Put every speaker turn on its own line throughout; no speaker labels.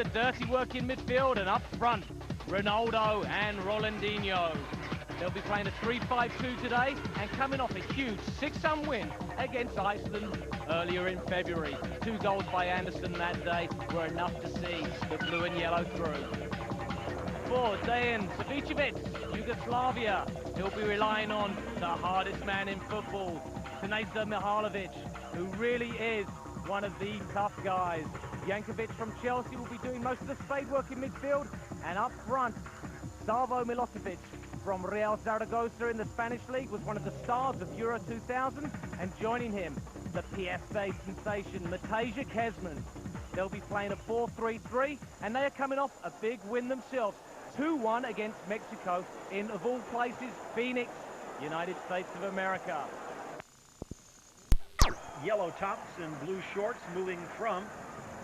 The dirty work in midfield, and up front, Ronaldo and Rolandinho. They'll be playing a 3-5-2 today and coming off a huge 6-1 win against Iceland earlier in February. 2 goals by Anderson that day were enough to see the blue and yellow through. For Dejan Savicevic, Yugoslavia, he'll be relying on the hardest man in football, Sneža Mihajlovic, who really is one of the tough guys. Jankovic from Chelsea will be doing most of the spade work in midfield, and up front, Savo Milosevic from Real Zaragoza in the Spanish League was one of the stars of Euro 2000, and joining him, the PSA sensation, Matejka Kezman. They'll be playing a 4-3-3, and they are coming off a big win themselves, 2-1 against Mexico in, of all places, Phoenix, United States of America.
Yellow tops and blue shorts moving from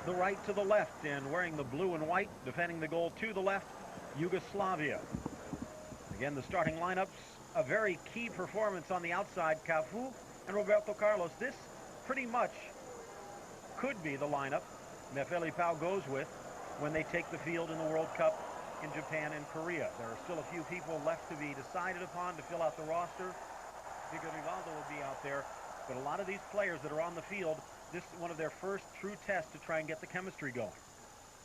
the right to the left, and wearing the blue and white, defending the goal to the left, Yugoslavia. Again, the starting lineups, a very key performance on the outside, Cafu and Roberto Carlos. This pretty much could be the lineup that Felipao goes with when they take the field in the World Cup in Japan and Korea. There are still a few people left to be decided upon to fill out the roster. Diego Rivaldo will be out there, but a lot of these players that are on the field, this is one of their first true tests to try and get the chemistry going.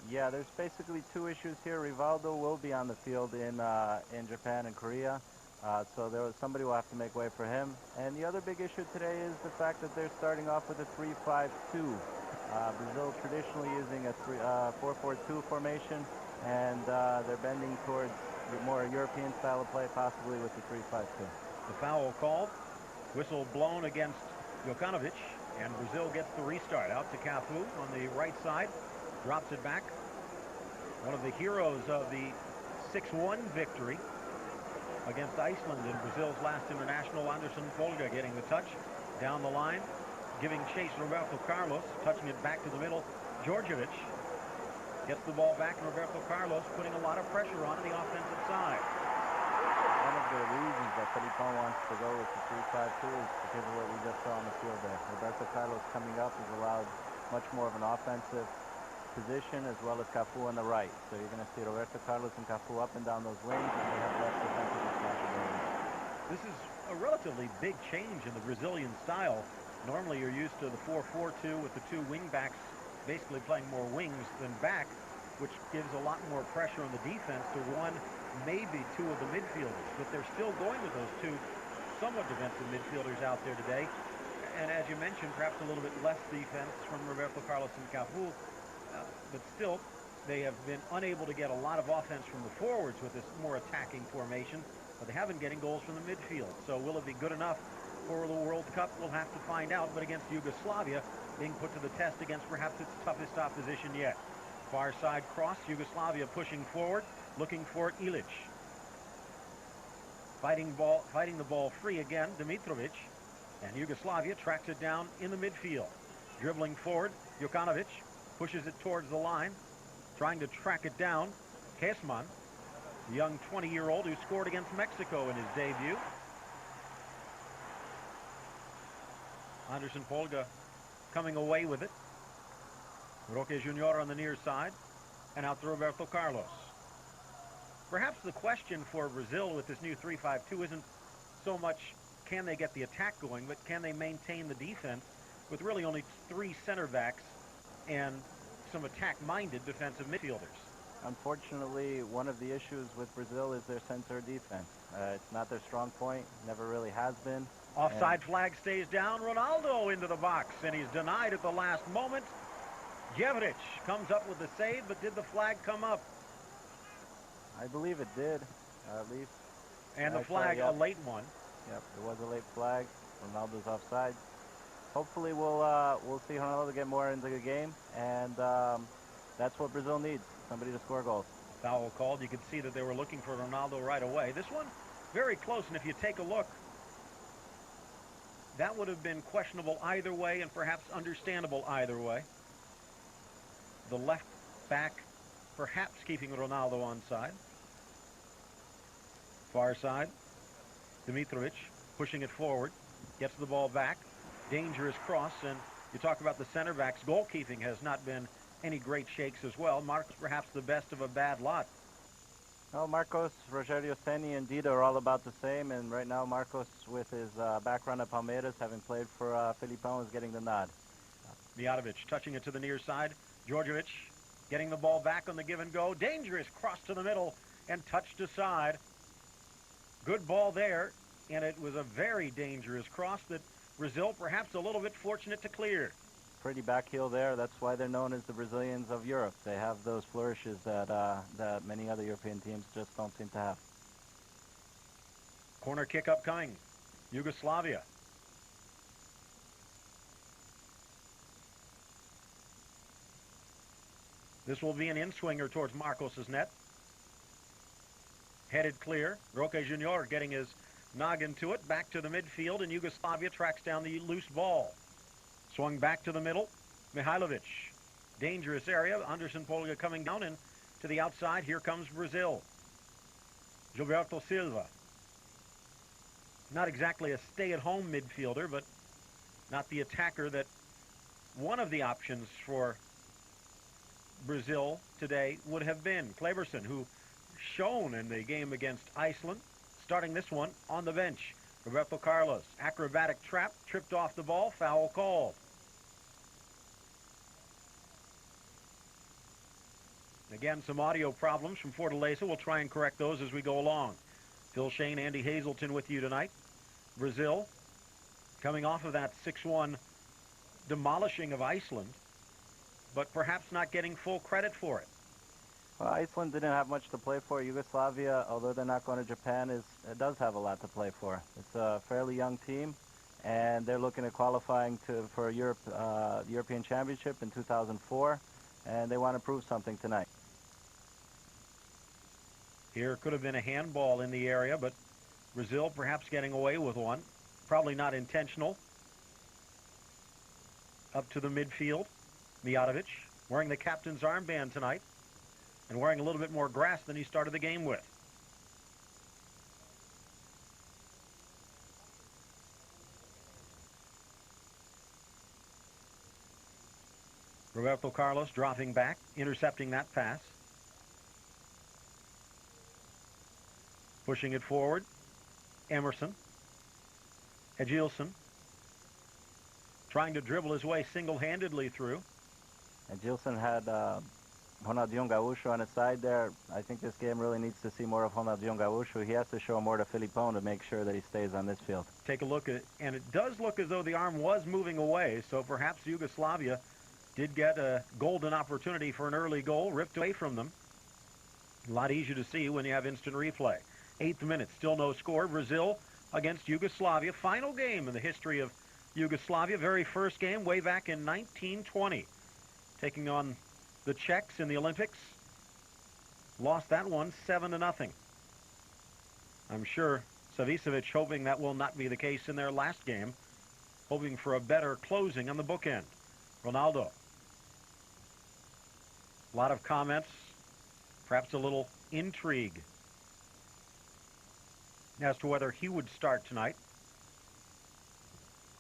Yeah, there's basically 2 issues here. Rivaldo will be on the field in Japan and Korea, so somebody will have to make way for him. And the other big issue today is the fact that they're starting off with a 3-5-2. Brazil traditionally using a 4-4-2 formation, and they're bending towards more European style of play, possibly with the 3-5-2.
The foul called, whistle blown against Jokanovic, and Brazil gets the restart. Out to Cafu on the right side. Drops it back. One of the heroes of the 6-1 victory against Iceland in Brazil's last international, Anderson Polga getting the touch down the line, giving chase Roberto Carlos, touching it back to the middle. Djordjevic gets the ball back, and Roberto Carlos putting a lot of pressure on the offensive side.
One of the reasons that Felipao wants to go with the 3-5-2 is because of what we just saw on the field there. Roberto Carlos coming up has allowed much more of an offensive position, as well as Cafu on the right. So you're going to see Roberto Carlos and Cafu up and down those wings, and they have less defensive responsibility.
This is a relatively big change in the Brazilian style. Normally you're used to the 4-4-2 with the 2 wing backs basically playing more wings than back, which gives a lot more pressure on the defense to 1, maybe 2 of the midfielders. But they're still going with those 2 somewhat defensive midfielders out there today. And as you mentioned, perhaps a little bit less defense from Roberto Carlos and Cafu. But still, they have been unable to get a lot of offense from the forwards with this more attacking formation, but they have been getting goals from the midfield. So will it be good enough for the World Cup? We'll have to find out, but against Yugoslavia, being put to the test against perhaps its toughest opposition yet. Far side cross, Yugoslavia pushing forward, looking for Ilic. Fighting the ball free again, Dimitrovic, and Yugoslavia tracks it down in the midfield. Dribbling forward, Jokanovic pushes it towards the line, trying to track it down. Kezman, the young 20-year-old who scored against Mexico in his debut. Anderson Polga coming away with it. Roque Junior on the near side, and out to Roberto Carlos. Perhaps the question for Brazil with this new 3-5-2 isn't so much can they get the attack going, but can they maintain the defense with really only 3 center backs and some attack-minded defensive midfielders.
Unfortunately, one of the issues with Brazil is their center defense. It's not their strong point, never really has been.
Offside flag stays down. Ronaldo into the box, and he's denied at the last moment. Djevric comes up with the save, but did the flag come up?
I believe it did, at least.
And the flag, a late one.
Yep, it was a late flag. Ronaldo's offside. Hopefully we'll see Ronaldo get more into the game, and that's what Brazil needs, somebody to score goals.
Foul called. You could see that they were looking for Ronaldo right away. This one, very close, and if you take a look, that would have been questionable either way and perhaps understandable either way. The left back perhaps keeping Ronaldo onside. Far side, Dimitrovic pushing it forward, gets the ball back. Dangerous cross, and you talk about the center backs. Goalkeeping has not been any great shakes as well. Marcos perhaps the best of a bad lot.
Well, Marcos, Rogerio Ceni, and Dida are all about the same, and right now Marcos, with his background at Palmeiras, having played for Felipão, is getting the nod.
Mijatovic touching it to the near side. Djordjevic getting the ball back on the give and go. Dangerous cross to the middle and touched aside. Good ball there, and it was a very dangerous cross that Brazil perhaps a little bit fortunate to clear.
Pretty back heel there. That's why they're known as the Brazilians of Europe. They have those flourishes that that many other European teams just don't seem to have.
Corner kick upcoming. Yugoslavia. This will be an in-swinger towards Marcos' net. Headed clear. Roque Junior getting his noggin to it. Back to the midfield, and Yugoslavia tracks down the loose ball. Swung back to the middle. Mihailovic. Dangerous area. Anderson Polga coming down, and to the outside, here comes Brazil. Gilberto Silva. Not exactly a stay-at-home midfielder, but not the attacker that one of the options for Brazil today would have been. Kleberson, who shone in the game against Iceland, starting this one on the bench. Roberto Carlos, acrobatic trap, tripped off the ball, foul called. Again, some audio problems from Fortaleza. We'll try and correct those as we go along. Phil Shane, Andy Hazelton with you tonight. Brazil coming off of that 6-1 demolishing of Iceland, but perhaps not getting full credit for it.
Well, Iceland didn't have much to play for. Yugoslavia, although they're not going to Japan, it does have a lot to play for. It's a fairly young team, and they're looking at qualifying for Europe, the European Championship in 2004, and they want to prove something tonight.
Here could have been a handball in the area, but Brazil perhaps getting away with one. Probably not intentional. Up to the midfield. Mijatovic wearing the captain's armband tonight and wearing a little bit more grass than he started the game with. Roberto Carlos dropping back, intercepting that pass. Pushing it forward. Emerson. Edgilson. Trying to dribble his way single-handedly through.
Edgilson had Ronaldinho Gaúcho on his side there. I think this game really needs to see more of Ronaldinho Gaúcho. He has to show more to Felipão to make sure that he stays on this field.
Take a look at it, and it does look as though the arm was moving away, so perhaps Yugoslavia did get a golden opportunity for an early goal, ripped away from them. A lot easier to see when you have instant replay. 8th minute, still no score. Brazil against Yugoslavia. Final game in the history of Yugoslavia. Very first game way back in 1920. Taking on the Czechs in the Olympics. Lost that one 7-0. I'm sure Savicevic hoping that will not be the case in their last game. Hoping for a better closing on the bookend. Ronaldo. A lot of comments. Perhaps a little intrigue as to whether he would start tonight.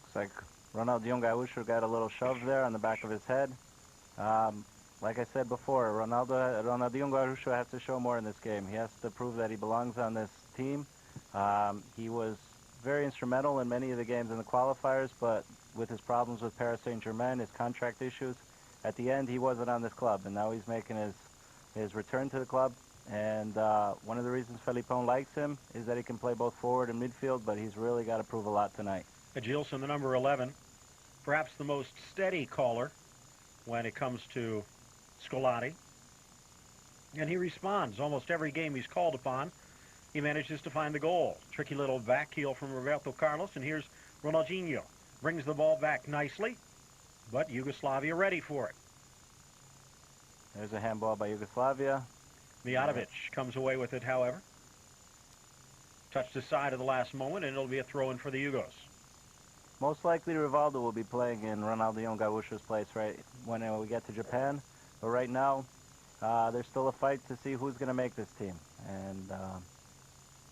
Looks like Ronaldinho Gaúcho got a little shove there on the back of his head. Like I said before, Ronaldinho Gaúcho has to show more in this game. He has to prove that he belongs on this team. He was very instrumental in many of the games in the qualifiers, but with his problems with Paris Saint-Germain, his contract issues, at the end he wasn't on this club, and now he's making his return to the club. And one of the reasons Felipão likes him is that he can play both forward and midfield, but he's really got to prove a lot tonight.
Edgilson, the number 11, perhaps the most steady caller when it comes to Scolari. And he responds almost every game he's called upon. He manages to find the goal. Tricky little back heel from Roberto Carlos, and here's Ronaldinho. Brings the ball back nicely, but Yugoslavia ready for it.
There's a handball by Yugoslavia.
Mijatovic comes away with it, however. Touched aside at the last moment, and it'll be a throw-in for the Yugos.
Most likely Rivaldo will be playing in Ronaldinho Gaúcho's place right when we get to Japan. But right now, there's still a fight to see who's going to make this team.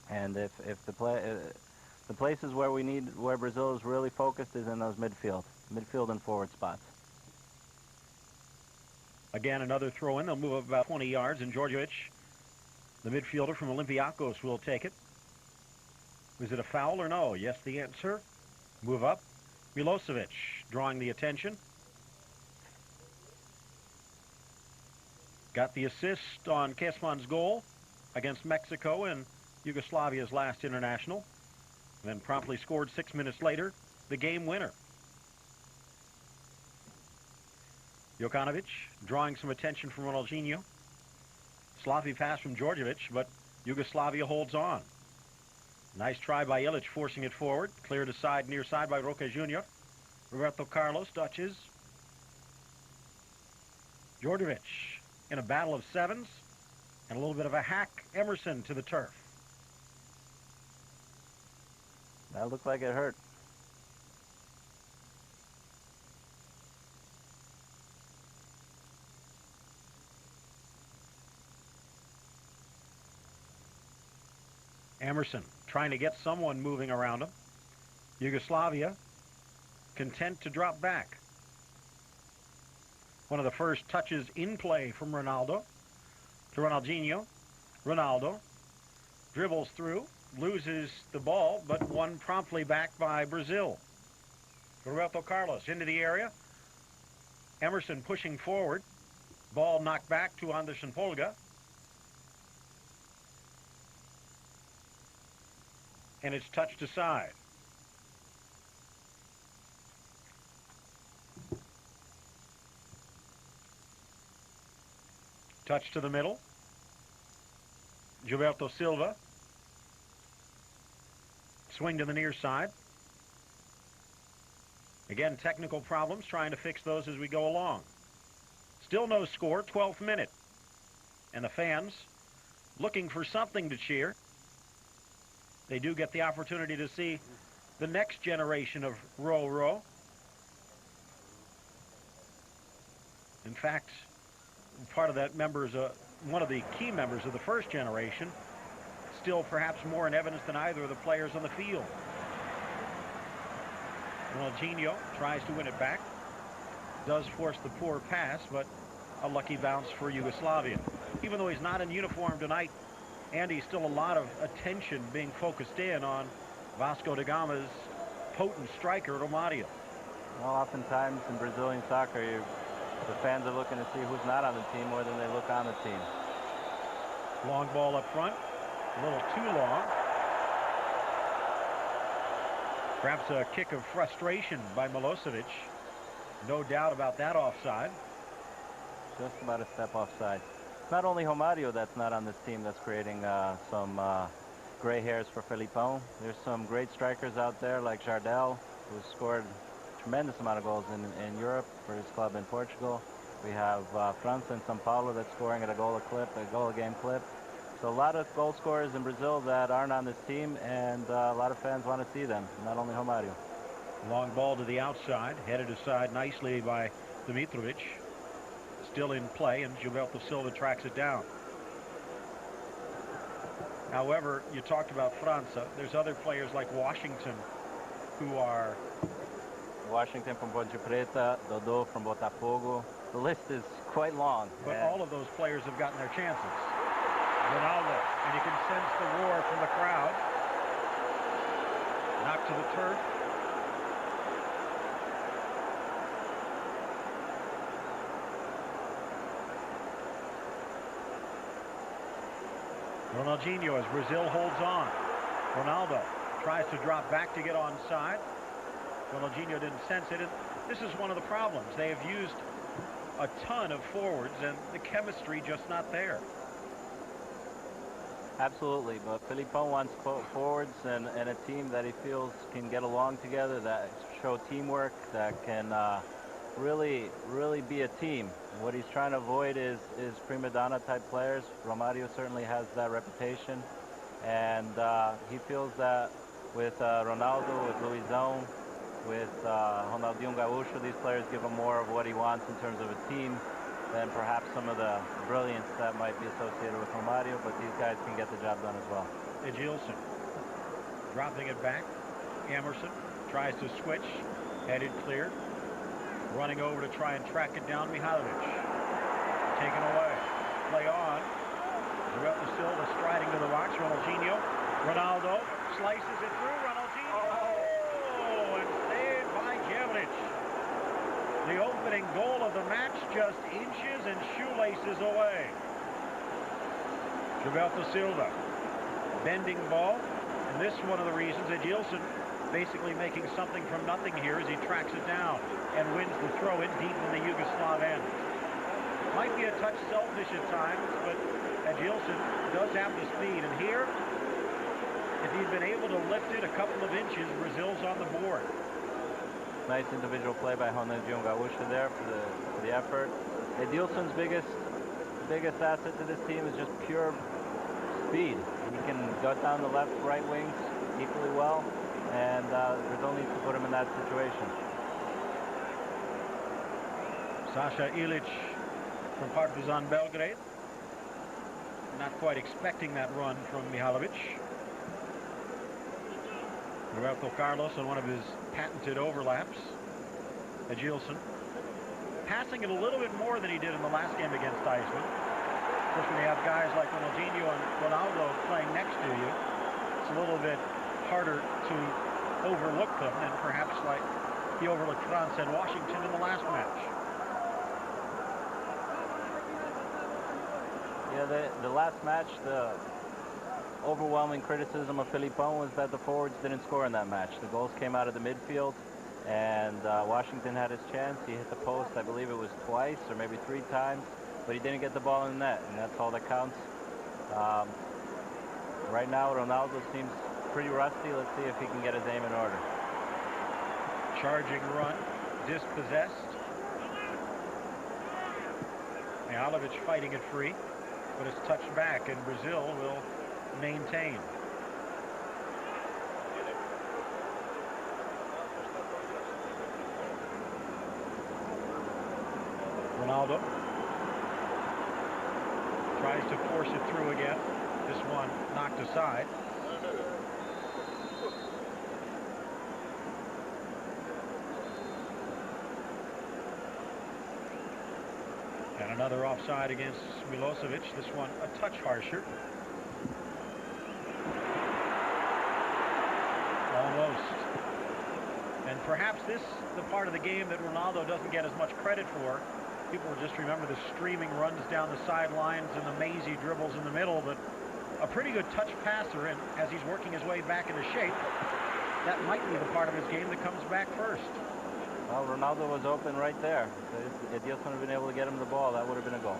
And if the places where Brazil is really focused is in those midfield and forward spots.
Again, another throw in. They'll move up about 20 yards, and Djordjevic, the midfielder from Olympiacos, will take it. Was it a foul or no? Yes, the answer. Move up. Milosevic drawing the attention. Got the assist on Kesman's goal against Mexico in Yugoslavia's last international. Then promptly scored 6 minutes later, the game winner. Jokanovic drawing some attention from Ronaldinho. Sloppy pass from Djordjevic, but Yugoslavia holds on. Nice try by Ilic, forcing it forward. Cleared aside, near side by Roque Jr. Roberto Carlos touches. Djordjevic in a battle of sevens, and a little bit of a hack. Emerson to the turf.
That looked like it hurt.
Emerson trying to get someone moving around him. Yugoslavia content to drop back. One of the first touches in play from Ronaldo to Ronaldinho. Ronaldo dribbles through, loses the ball, but won promptly back by Brazil. Roberto Carlos into the area. Emerson pushing forward. Ball knocked back to Anderson Polga. And it's touched aside. Touch to the middle. Gilberto Silva. Swing to the near side. Again, technical problems, trying to fix those as we go along. Still no score, 12th minute. And the fans looking for something to cheer. They do get the opportunity to see the next generation of Ro-Ro. In fact, part of that member is one of the key members of the first generation, still perhaps more in evidence than either of the players on the field. Ronaldinho tries to win it back. Does force the poor pass, but a lucky bounce for Yugoslavia. Even though he's not in uniform tonight, Andy, still a lot of attention being focused in on Vasco da Gama's potent striker, Romario.
Well, oftentimes in Brazilian soccer, the fans are looking to see who's not on the team more than they look on the team.
Long ball up front, a little too long. Perhaps a kick of frustration by Milosevic. No doubt about that offside.
Just about a step offside. It's not only Romario that's not on this team that's creating some gray hairs for Felipão. There's some great strikers out there like Jardel, who's scored a tremendous amount of goals in Europe for his club in Portugal. We have França in São Paulo that's scoring at a goal a game clip. So a lot of goal scorers in Brazil that aren't on this team, and a lot of fans want to see them, not only Romario.
Long ball to the outside, headed aside nicely by Dimitrovic. Still in play, and Gilberto Silva tracks it down. However, you talked about França. There's other players like Washington who are...
Washington from Ponte Preta, Dodô from Botafogo. The list is quite long.
But all of those players have gotten their chances. Ronaldo, and you can sense the roar from the crowd. Knocked to the turf. Ronaldinho as Brazil holds on. Ronaldo tries to drop back to get onside. Ronaldinho didn't sense it. And this is one of the problems. They have used a ton of forwards, and the chemistry just not there.
Absolutely, but Felipão wants forwards and a team that he feels can get along together, that show teamwork, that can really be a team. What he's trying to avoid is prima donna type players. Romario certainly has that reputation, and he feels that with Ronaldo, with Luizão, with Ronaldinho Gaúcho, these players give him more of what he wants in terms of a team than perhaps some of the brilliance that might be associated with Romario, but these guys can get the job done as well.
Edilson dropping it back. Emerson tries to switch, headed clear. Running over to try and track it down, Mihailovic. taken away. Play on. Roberto Silva striding to the box. Ronaldo slices it through. Ronaldinho. Oh, and saved by Jelic. The opening goal of the match, just inches and shoelaces away. Roberto Silva. Bending ball. And this is one of the reasons that Gilson basically making something from nothing here as he tracks it down and wins the throw-in deep in the Yugoslav end. Might be a touch selfish at times, but Gilson does have the speed. And here, if he'd been able to lift it a couple of inches, Brazil's on the board.
Nice individual play by Ronaldinho Gaúcho there for the effort. Edilson's biggest asset to this team is just pure speed. He can go down the left, right wings equally well, and Brazil needs to put him in that situation.
Sasha Ilic from Partizan Belgrade. Not quite expecting that run from Mihalovic. Roberto Carlos on one of his patented overlaps. Gilson passing it a little bit more than he did in the last game against Iceland. Of course, when you have guys like Ronaldinho and Ronaldo playing next to you, it's a little bit harder to overlook them than perhaps like he overlooked France and Washington in the last match.
Yeah, the last match, the overwhelming criticism of Filipão was that the forwards didn't score in that match. The goals came out of the midfield, and Washington had his chance. He hit the post, I believe it was twice or maybe 3 times, but he didn't get the ball in the net, and that's all that counts. Right now, Ronaldo seems pretty rusty. Let's see if he can get his aim in order.
Charging run, dispossessed. Mihalovic fighting it free, but it's touched back, and Brazil will maintain. Ronaldo tries to force it through again. This one knocked aside. And another offside against Milosevic. This one a touch harsher. Almost. And perhaps this is the part of the game that Ronaldo doesn't get as much credit for. People will just remember the streaming runs down the sidelines and the mazy dribbles in the middle, but a pretty good touch passer, and as he's working his way back into shape, that might be the part of his game that comes back first.
Well, Ronaldo was open right there. If Edilson had been able to get him the ball, that would have been a goal.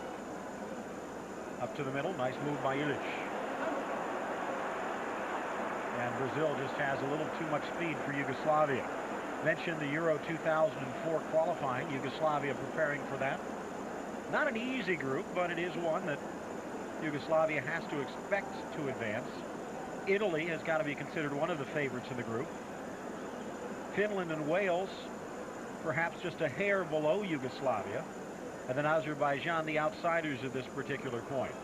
Up to the middle, nice move by Ilic. And Brazil just has a little too much speed for Yugoslavia. Mentioned the Euro 2004 qualifying, Yugoslavia preparing for that. Not an easy group, but it is one that Yugoslavia has to expect to advance. Italy has got to be considered one of the favorites in the group. Finland and Wales, perhaps just a hair below Yugoslavia. And then Azerbaijan, the outsiders at this particular point.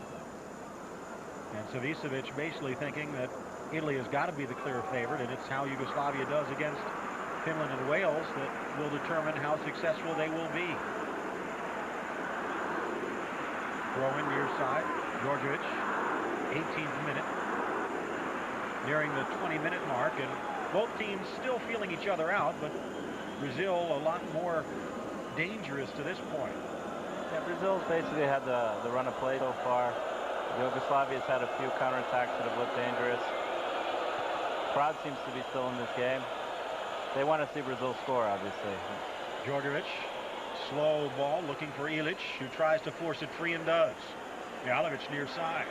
And Savicevic basically thinking that Italy has got to be the clear favorite, and it's how Yugoslavia does against Finland and Wales that will determine how successful they will be. Throw in near side. Djordjevic, 18th minute. Nearing the 20-minute mark, and both teams still feeling each other out, but Brazil a lot more dangerous to this point.
Yeah, Brazil's basically had the run of play so far. Yugoslavia's had a few counterattacks that have looked dangerous. Crowd seems to be still in this game. They want to see Brazil score, obviously.
Djordjevic, slow ball, looking for Ilic, who tries to force it free and does. Mihalovic near side.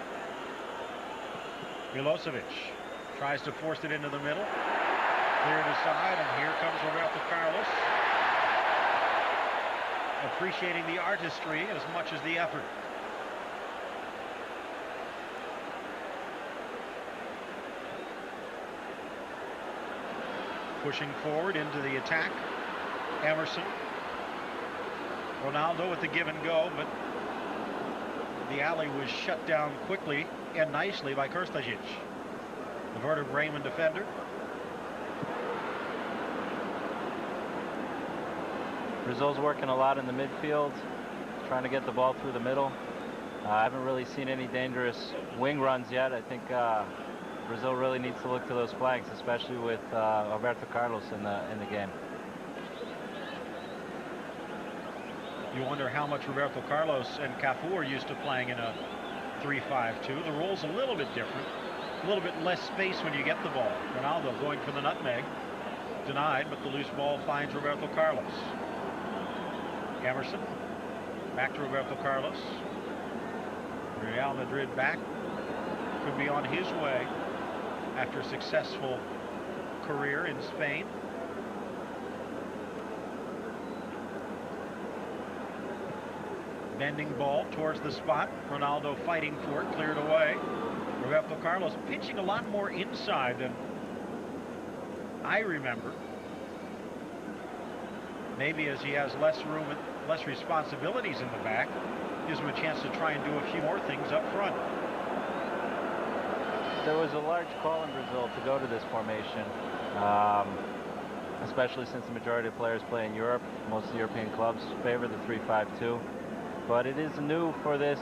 Milosevic tries to force it into the middle. Cleared aside, and here comes Roberto Carlos. Appreciating the artistry as much as the effort. Pushing forward into the attack. Emerson. Ronaldo with the give and go, but the alley was shut down quickly and nicely by Krstajic, the Werder Bremen defender.
Brazil's working a lot in the midfield. trying to get the ball through the middle. I haven't really seen any dangerous wing runs yet. I think Brazil really needs to look to those flanks, especially with Roberto Carlos in the game.
You wonder how much Roberto Carlos and Cafu are used to playing in a 3-5-2. The role's a little bit different, a little bit less space when you get the ball. Ronaldo going for the nutmeg, denied, but the loose ball finds Roberto Carlos. Emerson, back to Roberto Carlos. Real Madrid back, could be on his way after a successful career in Spain. Bending ball towards the spot. Ronaldo fighting for it, cleared away. Roberto Carlos pitching a lot more inside than I remember. Maybe as he has less room and less responsibilities in the back, gives him a chance to try and do a few more things up front.
There was a large call in Brazil to go to this formation, especially since the majority of players play in Europe. Most of the European clubs favor the 3-5-2. But it is new for the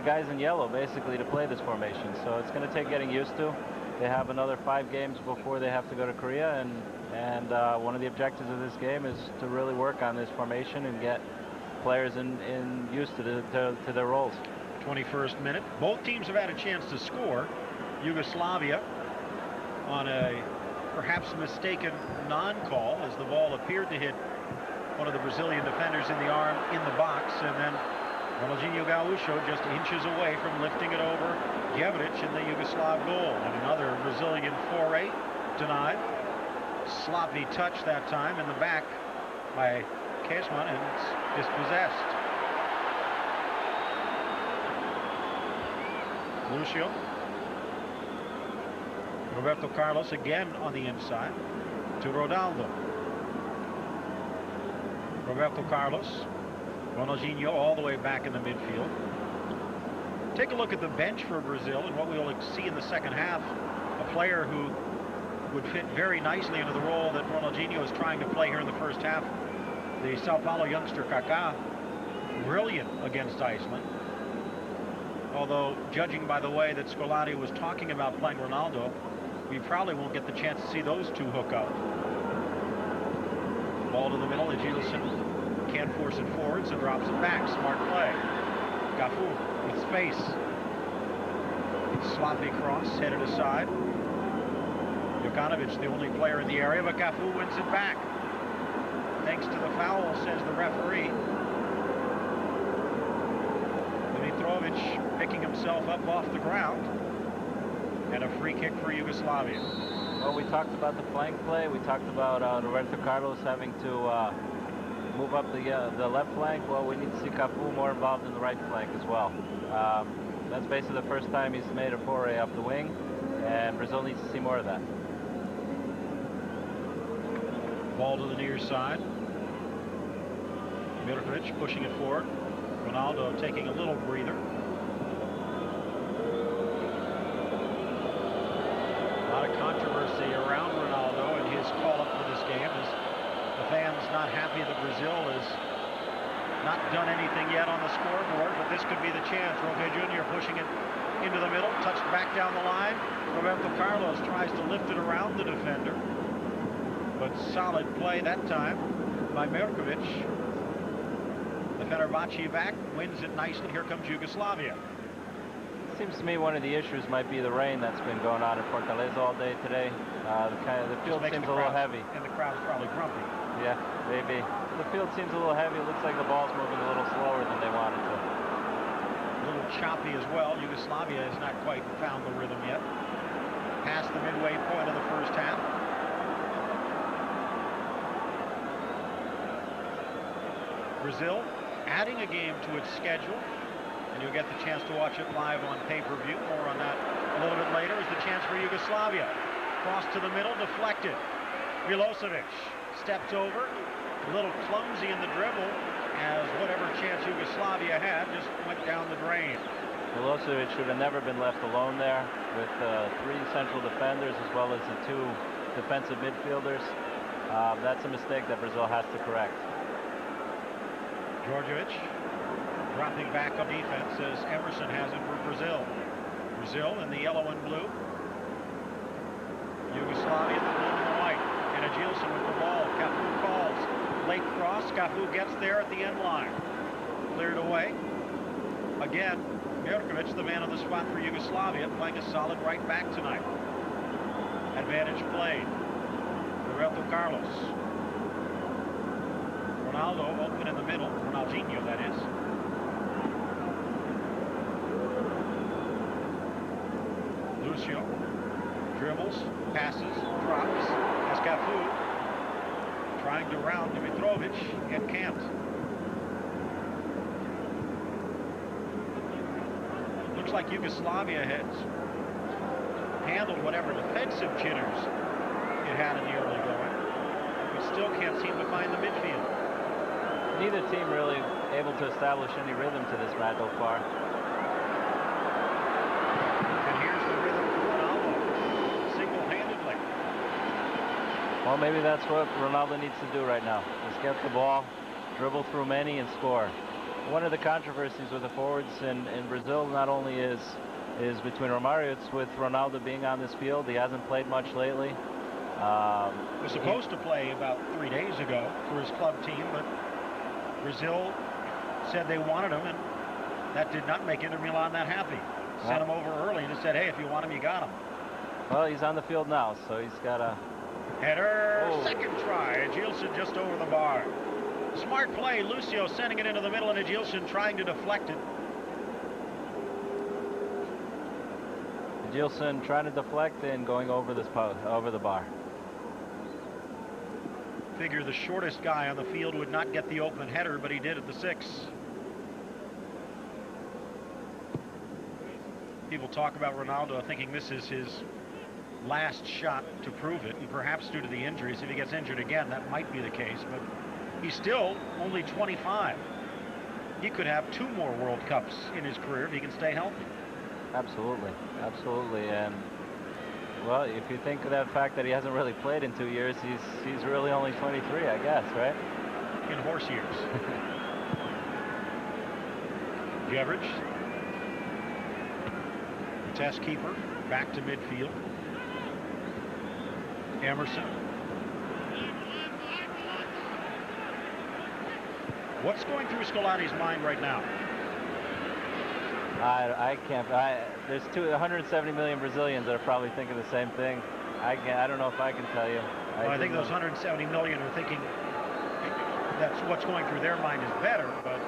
guys in yellow, basically, to play this formation. So it's going to take getting used to. They have another 5 games before they have to go to Korea, and one of the objectives of this game is to really work on this formation and get players used to their roles.
21st minute. Both teams have had a chance to score. Yugoslavia on a perhaps mistaken non-call as the ball appeared to hit one of the Brazilian defenders in the arm in the box, and then Ronaldinho Gaúcho just inches away from lifting it over Gevric in the Yugoslav goal. And another Brazilian foray denied. Sloppy touch that time in the back by Kesman, and it's dispossessed. Lucio. Roberto Carlos again on the inside to Ronaldo. Roberto Carlos. Ronaldinho all the way back in the midfield. Take a look at the bench for Brazil and what we will see in the second half. A player who would fit very nicely into the role that Ronaldinho is trying to play here in the first half. The Sao Paulo youngster Kaká, brilliant against Iceland. Although, judging by the way that Scolari was talking about playing Ronaldo, we probably won't get the chance to see those two hook up. Ball to the middle, Edilson can't force it forward, so drops it back. Smart play. Cafu with space. Sloppy cross, headed aside. Jokanovic, the only player in the area, but Cafu wins it back. Thanks to the foul, says the referee. Dimitrovic picking himself up off the ground. And a free kick for Yugoslavia.
Well, we talked about the flank play. We talked about Roberto Carlos having to move up the left flank. Well, we need to see Cafu more involved in the right flank as well. That's basically the first time he's made a foray up the wing, and Brazil needs to see more of that.
Ball to the near side. Mirkovic pushing it forward. Ronaldo taking a little breather. A lot of controversy around Ronaldo and his call-up for this game, as the fans not happy that Brazil has not done anything yet on the scoreboard, but this could be the chance. Roque Jr. pushing it into the middle, touched back down the line. Roberto Carlos tries to lift it around the defender, but solid play that time by Mirkovic. The Fenerbahce back, wins it nicely. Here comes Yugoslavia.
Seems to me one of the issues might be the rain that's been going on in Fortaleza all day today. The field seems a little heavy.
And the crowd's probably grumpy.
Yeah, maybe. The field seems a little heavy. It looks like the ball's moving a little slower than they want it to.
A little choppy as well. Yugoslavia has not quite found the rhythm yet. Past the midway point of the first half. Brazil adding a game to its schedule. And you'll get the chance to watch it live on pay-per-view. More on that a little bit later. Is the chance for Yugoslavia. Cross to the middle, deflected. Milosevic stepped over. A little clumsy in the dribble, as whatever chance Yugoslavia had just went down the drain.
Milosevic should have never been left alone there with 3 central defenders as well as the 2 defensive midfielders. That's a mistake that Brazil has to correct.
Djordjevic dropping back on defense as Emerson has it for Brazil. Brazil in the yellow and blue. Yugoslavia in the blue and the white. And Agilson with the ball. Cafu calls. Late cross. Cafu gets there at the end line. Cleared away. Again, Mirkovic, the man on the spot for Yugoslavia, playing a solid right back tonight. Advantage played. Roberto Carlos. Ronaldo open in the middle. Ronaldinho, that is. Lucio dribbles, passes, drops. As Cafu trying to round Dimitrovic and can't. Looks like Yugoslavia has handled whatever defensive jitters it had in the early going. We still can't seem to find the midfield.
Neither team really able to establish any rhythm to this match so far.
And here's the rhythm for Ronaldo, single-handedly.
Well, maybe that's what Ronaldo needs to do right now. Just get the ball, dribble through many, and score. One of the controversies with the forwards in Brazil not only is between Romario, it's with Ronaldo being on this field. He hasn't played much lately.
Was supposed to play about 3 days ago for his club team, but Brazil said they wanted him, and that did not make Inter Milan that happy. Sent him over early and just said, hey, if you want him, you got him.
Well, he's on the field now, so he's got a...
Header, second try. Agilson just over the bar. Smart play. Lucio sending it into the middle, and Agilson trying to deflect it.
Agilson trying to deflect and going over this over the bar.
Figure the shortest guy on the field would not get the open header, but he did at the 6. People talk about Ronaldo thinking this is his last shot to prove it, and perhaps due to the injuries, if he gets injured again, that might be the case, but he's still only 25. He could have 2 more World Cups in his career if he can stay healthy.
Absolutely, absolutely, and well, if you think of that fact that he hasn't really played in 2 years, he's really only 23, I guess, right?
In horse years. Djordjevic, the test keeper, back to midfield. Emerson. What's going through Scolari's mind right now?
I can't. There's 170 million Brazilians that are probably thinking the same thing. I don't know if I can tell you.
I think those 170 million are thinking that's what's going through their mind is better, but...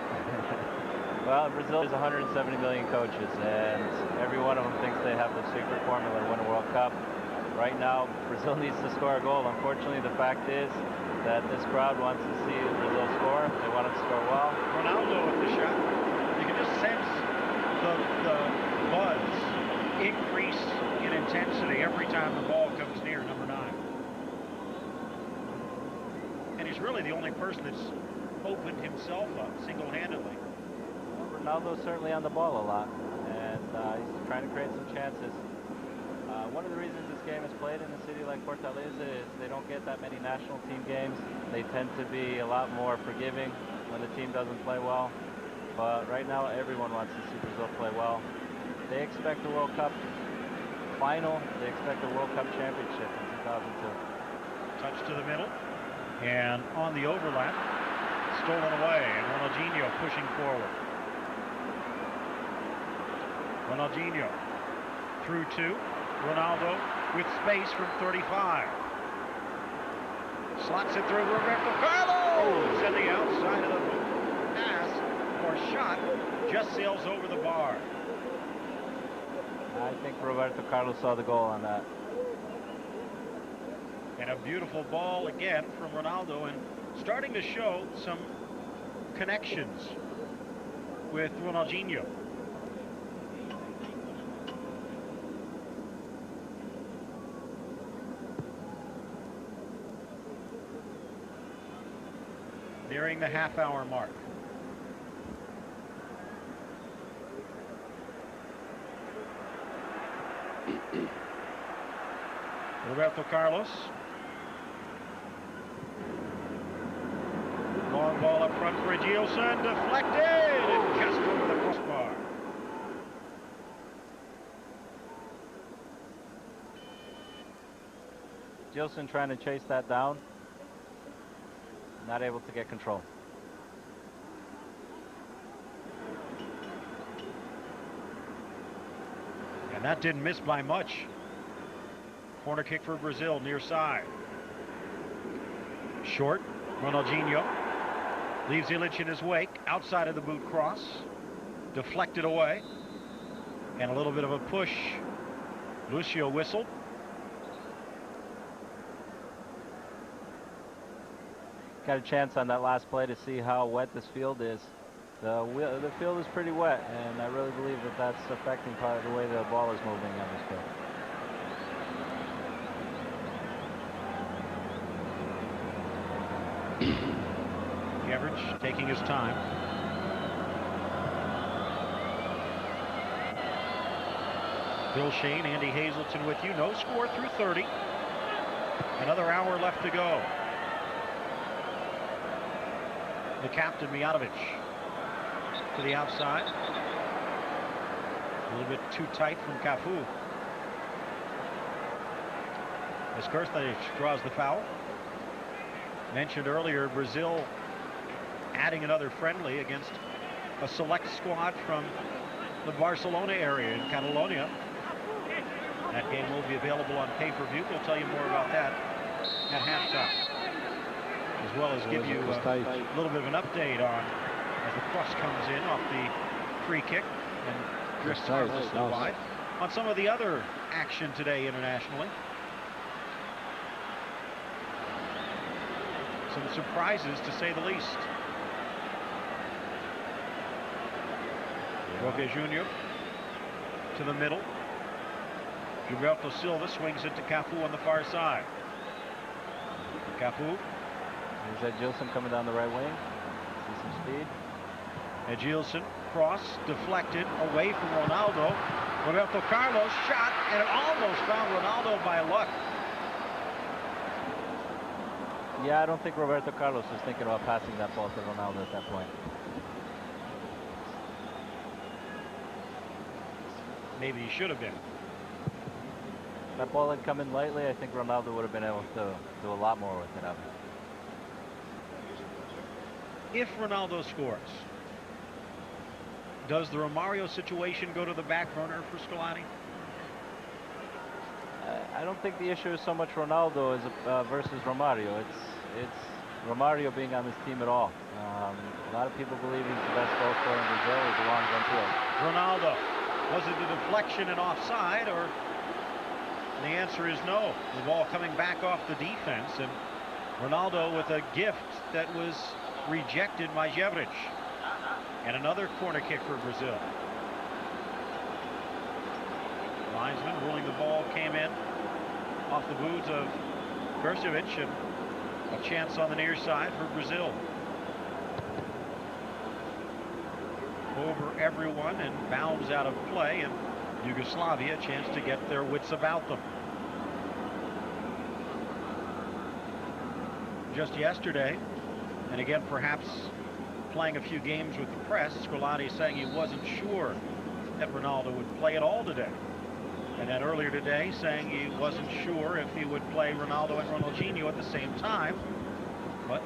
Well, in Brazil, there's 170 million coaches, and every one of them thinks they have the secret formula to win a World Cup. Right now, Brazil needs to score a goal. Unfortunately, the fact is that this crowd wants to see Brazil score. They want to score well.
Ronaldo with the shot. You can just sense the buzz increase in intensity every time the ball comes near number 9. And he's really the only person that's opened himself up single-handedly.
Well, Ronaldo's certainly on the ball a lot, and he's trying to create some chances. One of the reasons this game is played in a city like Fortaleza is they don't get that many national team games. They tend to be a lot more forgiving when the team doesn't play well. But right now, everyone wants to see Brazil play well. They expect a World Cup final. They expect a World Cup championship in 2002.
Touch to the middle. And on the overlap, stolen away. And Ronaldinho pushing forward. Ronaldinho through 2. Ronaldo with space from 35. Slots it through Roberto Carlos! And the outside of the pass or shot just sails over the bar.
I think Roberto Carlos saw the goal on that.
And a beautiful ball again from Ronaldo, and starting to show some connections with Ronaldinho. Nearing the half-hour mark. Roberto Carlos. Long ball up front for Gilson, deflected, and just over the crossbar.
Gilson trying to chase that down. Not able to get control.
And that didn't miss by much. Corner kick for Brazil, near side. Short, Ronaldinho leaves Illich in his wake, outside of the boot cross. Deflected away. And a little bit of a push. Lucio whistled.
Got a chance on that last play to see how wet this field is. The field is pretty wet, and I really believe that that's affecting part of the way the ball is moving on this field.
Gevrich taking his time. Bill Shane, Andy Hazelton with you. No score through 30. Another hour left to go. The captain, Mijatovic, to the outside. A little bit too tight from Cafu. As Krstajic draws the foul. Mentioned earlier, Brazil adding another friendly against a select squad from the Barcelona area in Catalonia. That game will be available on pay-per-view. We'll tell you more about that at halftime, as well as give you a little bit of an update on, as the cross comes in off the free kick and drifts harmlessly wide, on some of the other action today internationally. Some surprises, to say the least. Roque Jr. to the middle. Gilberto Silva swings it to Cafu on the far side. Cafu.
There's Gilson coming down the right wing. See some speed.
Gilson, cross, deflected, away from Ronaldo. Roberto Carlos shot, and it almost found Ronaldo by luck.
Yeah, I don't think Roberto Carlos was thinking about passing that ball to Ronaldo at that point.
Maybe he should have been.
If that ball had come in lightly, I think Ronaldo would have been able to do a lot more with it.
If Ronaldo scores, does the Romario situation go to the back burner for Scolari?
I don't think the issue is so much Ronaldo as versus Romario. It's Romario being on this team at all. A lot of people believe he's the best goal scorer in Brazil. He belongs on field.
Ronaldo, was it the deflection and offside, or? The answer is no. The ball coming back off the defense, and Ronaldo with a gift that was rejected by Gevrich. And another corner kick for Brazil. Linesman ruling the ball came in off the boots of Krstajic, and a chance on the near side for Brazil. Over everyone and bounds out of play, and Yugoslavia a chance to get their wits about them. Just yesterday, and again perhaps playing a few games with the press, Scolari saying he wasn't sure that Ronaldo would play at all today. And then earlier today saying he wasn't sure if he would play Ronaldo and Ronaldinho at the same time. But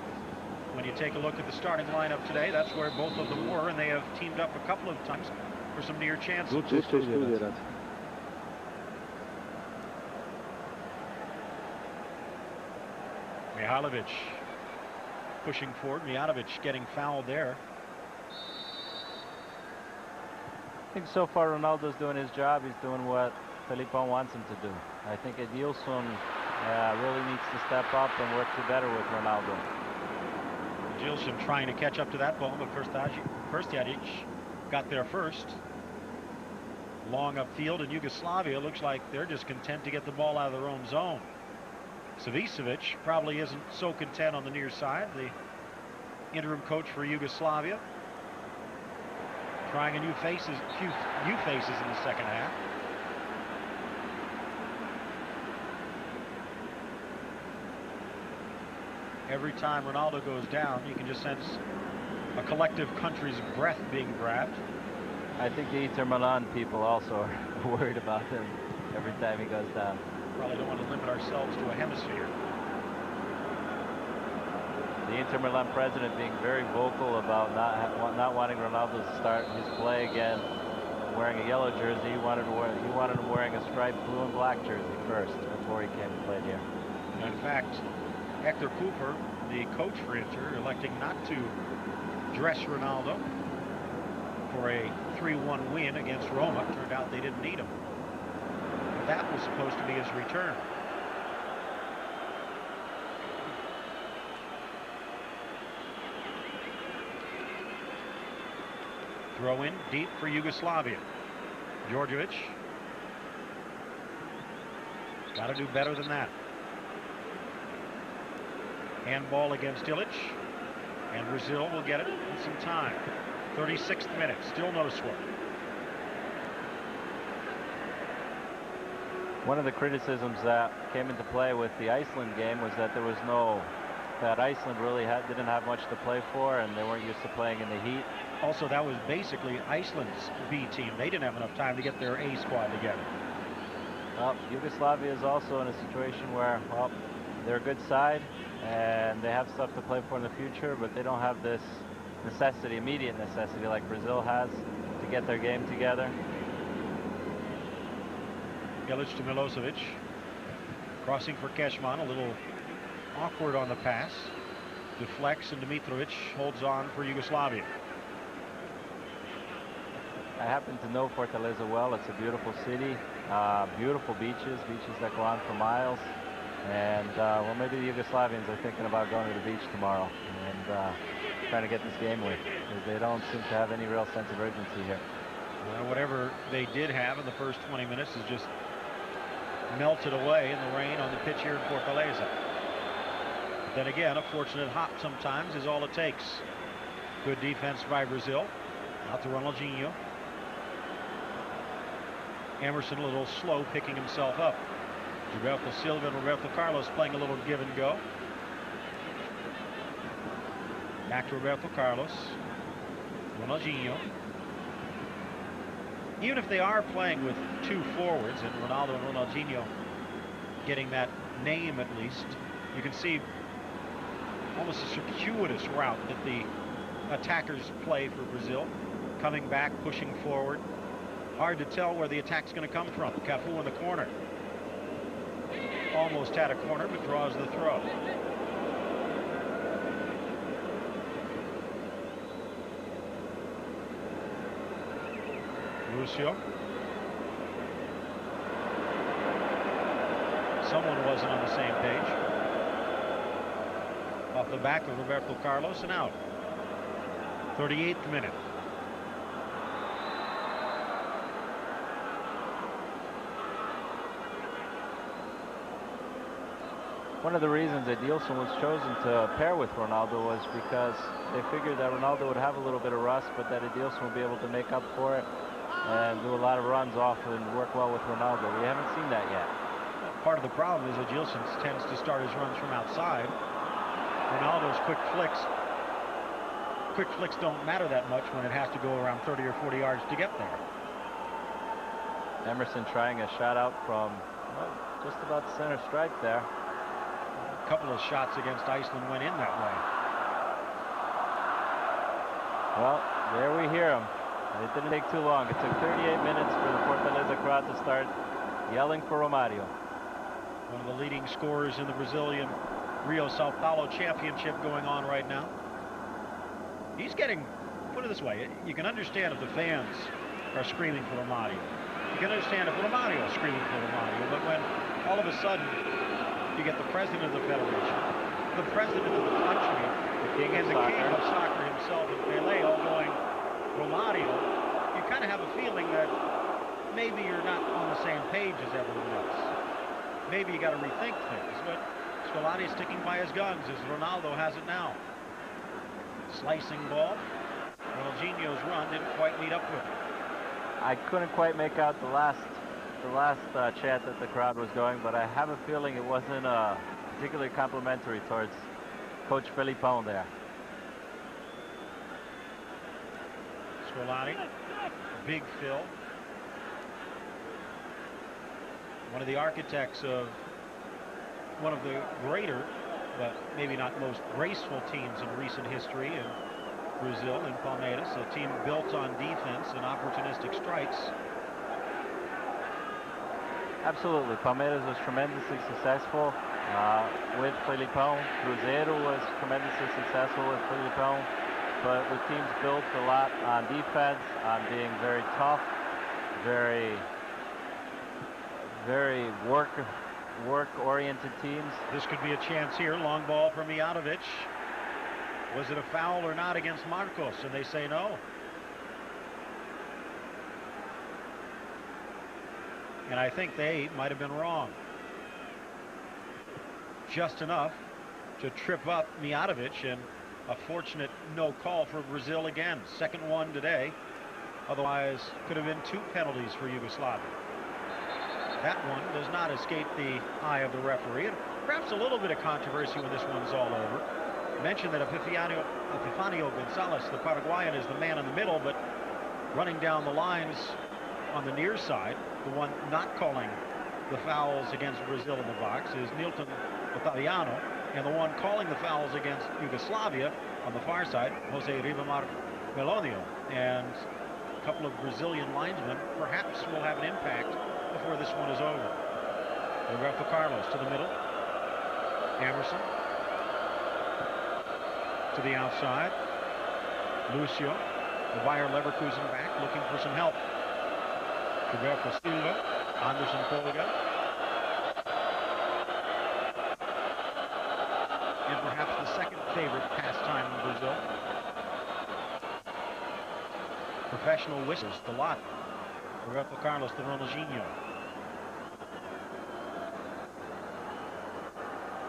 when you take a look at the starting lineup today, that's where both of them were, and they have teamed up a couple of times for some near chances. Mihajlovic pushing forward. Mijatovic getting fouled there.
I think so far Ronaldo's doing his job. He's doing what Felipe wants him to do. I think Edilson really needs to step up and work together with Ronaldo.
Edilson trying to catch up to that ball, but Krstajic got there first. Long upfield, and Yugoslavia looks like they're just content to get the ball out of their own zone. Savicevic probably isn't so content on the near side, the interim coach for Yugoslavia. Trying few new faces in the second half. Every time Ronaldo goes down, you can just sense a collective country's breath being grabbed.
I think the Inter Milan people also are worried about him every time he goes down.
Probably don't want to limit ourselves to a hemisphere.
The Inter Milan president being very vocal about not wanting Ronaldo to start his play again, wearing a yellow jersey. He wanted him wearing a striped blue and black jersey first before he came and played here.
In fact, Hector Cooper, the coach for Inter, electing not to dress Ronaldo for a 3-1 win against Roma. Turned out they didn't need him. That was supposed to be his return. Throw in deep for Yugoslavia. Djordjevic. Got to do better than that. Handball against Ilic. And Brazil will get it in some time. 36th minute, still no score.
One of the criticisms that came into play with the Iceland game was that Iceland really didn't have much to play for, and they weren't used to playing in the heat.
Also, that was basically Iceland's B team. They didn't have enough time to get their A squad together.
Well, Yugoslavia is also in a situation where, well, they're a good side, and they have stuff to play for in the future, but they don't have this necessity, immediate necessity, like Brazil has to get their game together.
Ilic to Milosevic. Crossing for Keshman, a little awkward on the pass. Deflects, and Dimitrovic holds on for Yugoslavia.
I happen to know Fortaleza well. It's a beautiful city, beautiful beaches that go on for miles. And, well, maybe the Yugoslavians are thinking about going to the beach tomorrow and trying to get this game win. They don't seem to have any real sense of urgency here.
Well, whatever they did have in the first 20 minutes is just melted away in the rain on the pitch here in Fortaleza. But then again, a fortunate hop sometimes is all it takes. Good defense by Brazil. Out to Ronaldinho. Emerson a little slow picking himself up. Gilberto Silva and Roberto Carlos playing a little give and go. Back to Roberto Carlos. Ronaldinho. Even if they are playing with two forwards, and Ronaldo and Ronaldinho getting that name at least, you can see almost a circuitous route that the attackers play for Brazil. Coming back, pushing forward. Hard to tell where the attack's going to come from. Cafu in the corner. Almost had a corner, but draws the throw. Lucio. Someone wasn't on the same page. Off the back of Roberto Carlos and out. 38th minute.
One of the reasons that Adilson was chosen to pair with Ronaldo was because they figured that Ronaldo would have a little bit of rust, but that Adilson would be able to make up for it and do a lot of runs off and work well with Ronaldo. We haven't seen that yet.
Part of the problem is Adilson tends to start his runs from outside. Ronaldo's quick flicks don't matter that much when it has to go around 30 or 40 yards to get there.
Emerson trying a shot out from just about the center stripe there.
A couple of shots against Iceland went in that way.
Well, there we hear him. It didn't take too long. It took 38 minutes for the Fortaleza crowd to start yelling for Romario.
One of the leading scorers in the Brazilian Rio Sao Paulo championship going on right now. He's getting, put it this way, you can understand if the fans are screaming for Romario. You can understand if Romario is screaming for Romario, but when all of a sudden you get the president of the federation, the president of the country, and the king of soccer himself, and Pelé, all going Romario, you kind of have a feeling that maybe you're not on the same page as everyone else. Maybe you got to rethink things, but Scolari's sticking by his guns as Ronaldo has it now. Slicing ball. Ronaldinho's run didn't quite meet up with it.
I couldn't quite make out the last chant that the crowd was going, but I have a feeling it wasn't particularly complimentary towards Coach Felipão there.
Scolari, Big Phil, one of the architects of one of the greater, but maybe not most graceful teams in recent history in Brazil, in Palmeiras, a team built on defense and opportunistic strikes.
Absolutely. Palmeiras was tremendously successful with Felipão. Cruzeiro was tremendously successful with Felipão. But with teams built a lot on defense, on being very tough, very work-oriented teams.
This could be a chance here. Long ball from Mijatovic. Was it a foul or not against Marcos? And they say no. And I think they might have been wrong. Just enough to trip up Mijatovic, and a fortunate no call for Brazil again. Second one today. Otherwise, could have been 2 penalties for Yugoslavia. That one does not escape the eye of the referee. And perhaps a little bit of controversy when this one's all over. Mentioned that Epifanio Gonzalez, the Paraguayan, is the man in the middle, but running down the lines on the near side, the one not calling the fouls against Brazil in the box is Nilton Ottaviano, and the one calling the fouls against Yugoslavia on the far side, Jose Ribamar Melonio. And a couple of Brazilian linesmen perhaps will have an impact before this one is over. Roberto Carlos to the middle. Emerson to the outside. Lucio, the Bayer Leverkusen back, looking for some help. Roberto Silva, Anderson Polga. And perhaps the second favorite pastime in Brazil. Professional whistles, the lot. Roberto Carlos to Ronaldinho.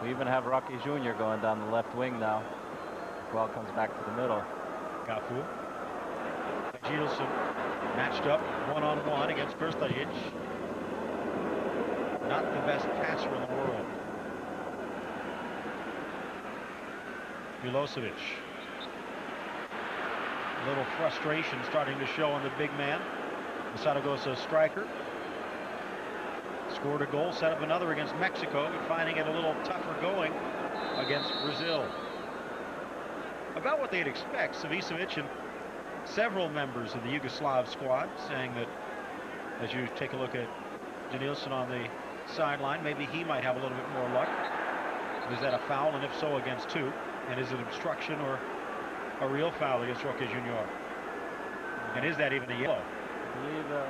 We even have Rocky Jr. going down the left wing now. Ball comes back to the middle.
Cafu. Gilson matched up one-on-one against Krstajic. Not the best passer in the world. Milosevic. A little frustration starting to show on the big man. The Saragossa striker. Scored a goal, set up another against Mexico, but finding it a little tougher going against Brazil. About what they'd expect, Savicevic and several members of the Yugoslav squad saying that as you take a look at Denilson on the sideline, maybe he might have a little bit more luck. Was that a foul, and if so, against 2? And is it obstruction or a real foul against Roque Jr.? And is that even a yellow?
I believe that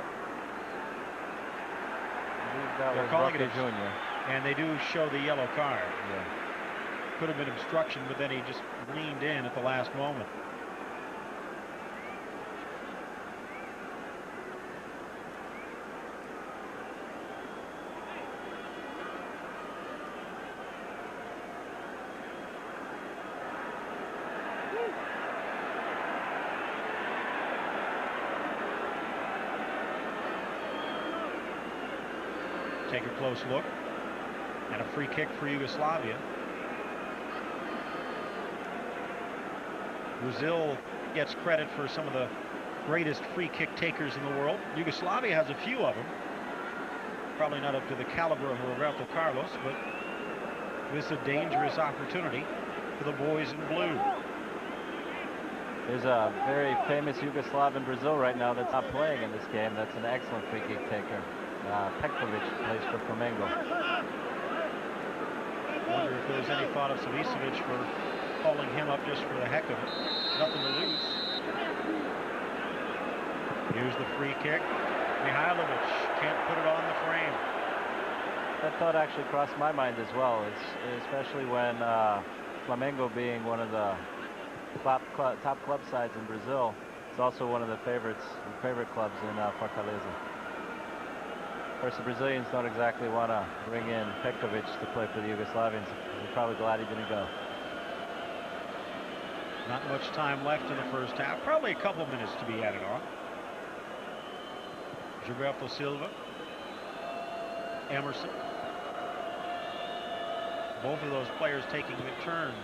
They're
was
calling
Roque
it
Jr.
And they do show the yellow card.
Yeah.
Could have been obstruction, but then he just leaned in at the last moment. Take a close look. And a free kick for Yugoslavia. Brazil gets credit for some of the greatest free kick takers in the world. Yugoslavia has a few of them. Probably not up to the caliber of Roberto Carlos, but this is a dangerous opportunity for the boys in blue.
There's a very famous Yugoslav in Brazil right now that's not playing in this game. That's an excellent free kick taker. Petkovic plays for Flamengo.
I wonder if there's any thought of Savicevic for calling him up just for the heck of it. Nothing to lose. Here's the free kick. Mihailovic can't put it on the frame.
That thought actually crossed my mind as well, especially when Flamengo, being one of the top club sides in Brazil, is also one of the favorite clubs in Fortaleza. Of course, the Brazilians don't exactly want to bring in Petkovic to play for the Yugoslavians. They're probably glad he didn't go.
Not much time left in the first half. Probably a couple minutes to be added on. Gilberto Silva. Emerson. Both of those players taking a turn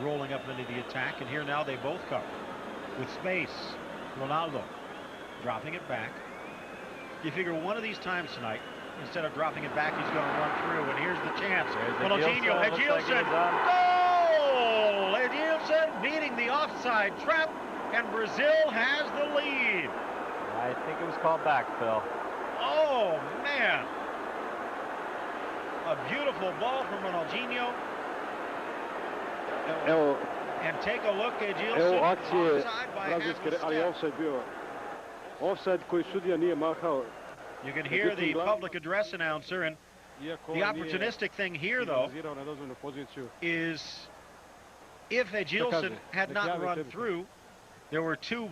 rolling up into the attack, and here now they both come with space. Ronaldo dropping it back. You figure one of these times tonight, instead of dropping it back, he's going to run through, and here's the chance. Ronaldinho, Edilson, goal! Edilson beating the offside trap, and Brazil has the lead.
I think it was called back, Phil.
Oh, man. A beautiful ball from Ronaldinho. And take a look at Edilson. Offside by half a step.
Offside koji sudija nije mahao.
You can hear the public address announcer, and the opportunistic thing here, though, is if Edilson had not run through, there were two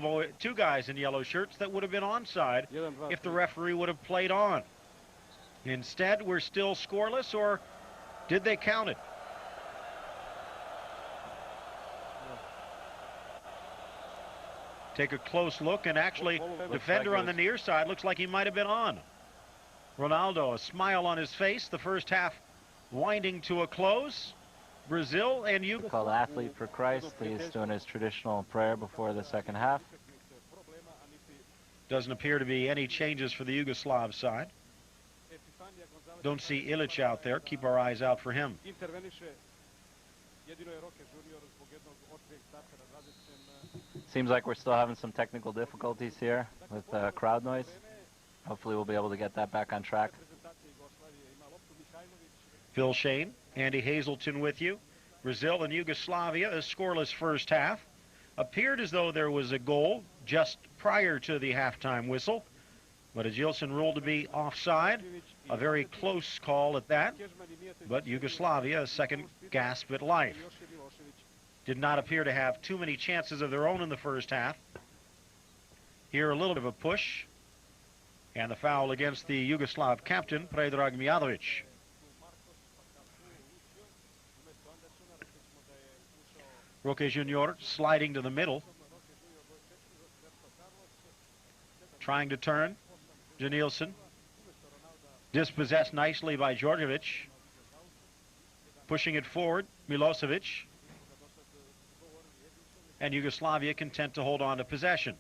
guys in yellow shirts that would have been onside if the referee would have played on. Instead, we're still scoreless, or did they count it? Take a close look, and actually, defender on the near side looks like he might have been on. Ronaldo, a smile on his face. The first half winding to a close. Brazil and Yugoslavia.
Called Athlete for Christ. He's doing his traditional prayer before the second half.
Doesn't appear to be any changes for the Yugoslav side. Don't see Ilic out there. Keep our eyes out for him.
Seems like we're still having some technical difficulties here with crowd noise. Hopefully we'll be able to get that back on track.
Phil Shane, Andy Hazelton with you. Brazil and Yugoslavia, a scoreless first half. Appeared as though there was a goal just prior to the halftime whistle, but Edilson ruled to be offside. A very close call at that, but Yugoslavia, a second gasp at life. Did not appear to have too many chances of their own in the first half. Here a little bit of a push, and the foul against the Yugoslav captain, Predrag Mijatovic. Roque Junior sliding to the middle, trying to turn. Janilson, dispossessed nicely by Djordjevic, pushing it forward. Milosevic, and Yugoslavia content to hold on to possession.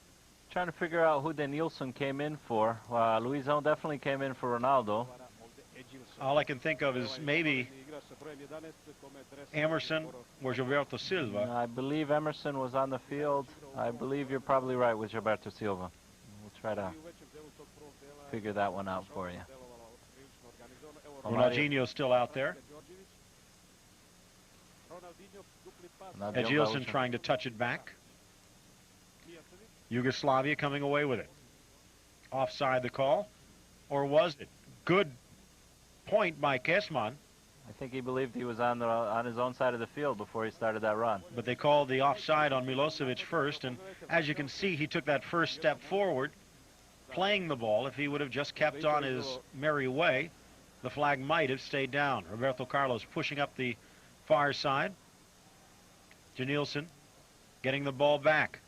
Trying to figure out who Denilson came in for. Luizão definitely came in for Ronaldo.
All I can think of is maybe Emerson or Gilberto Silva.
I believe Emerson was on the field. I believe you're probably right with Gilberto Silva. We'll try to figure that one out for you.
Ronaldinho still out there. Edilson trying to touch it back. Yugoslavia coming away with it. Offside the call, or was it? Good point by Kesman.
I think he believed he was on his own side of the field before he started that run.
But they called the offside on Milosevic first, and as you can see, he took that first step forward, playing the ball. If he would have just kept on his merry way, the flag might have stayed down. Roberto Carlos pushing up the far side. Janilson getting the ball back.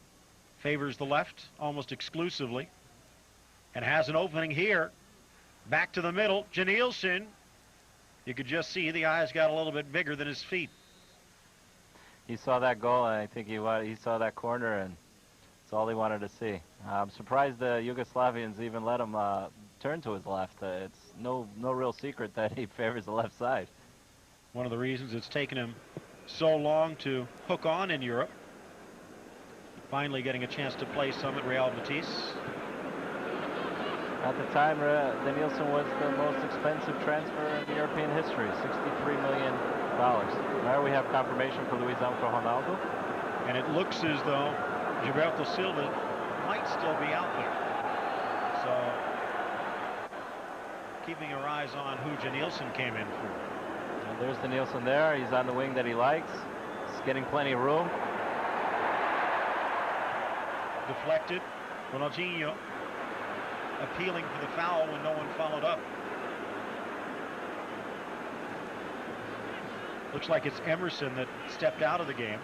Favors the left almost exclusively, and has an opening here. Back to the middle. Janilson. You could just see the eyes got a little bit bigger than his feet.
He saw that goal, and I think he saw that corner, and that's all he wanted to see. I'm surprised the Yugoslavians even let him turn to his left. It's no real secret that he favors the left side.
One of the reasons it's taken him so long to hook on in Europe. Finally getting a chance to play some at Real Betis.
At the time, Denilson was the most expensive transfer in European history, $63 million. Now we have confirmation for Luizão for Ronaldo.
And it looks as though Gilberto Silva might still be out there. So, keeping our eyes on who Janilson came in for.
And there's Denilson there. He's on the wing that he likes. He's getting plenty of room.
Deflected. Ronaldinho appealing for the foul when no one followed up. Looks like it's Emerson that stepped out of the game.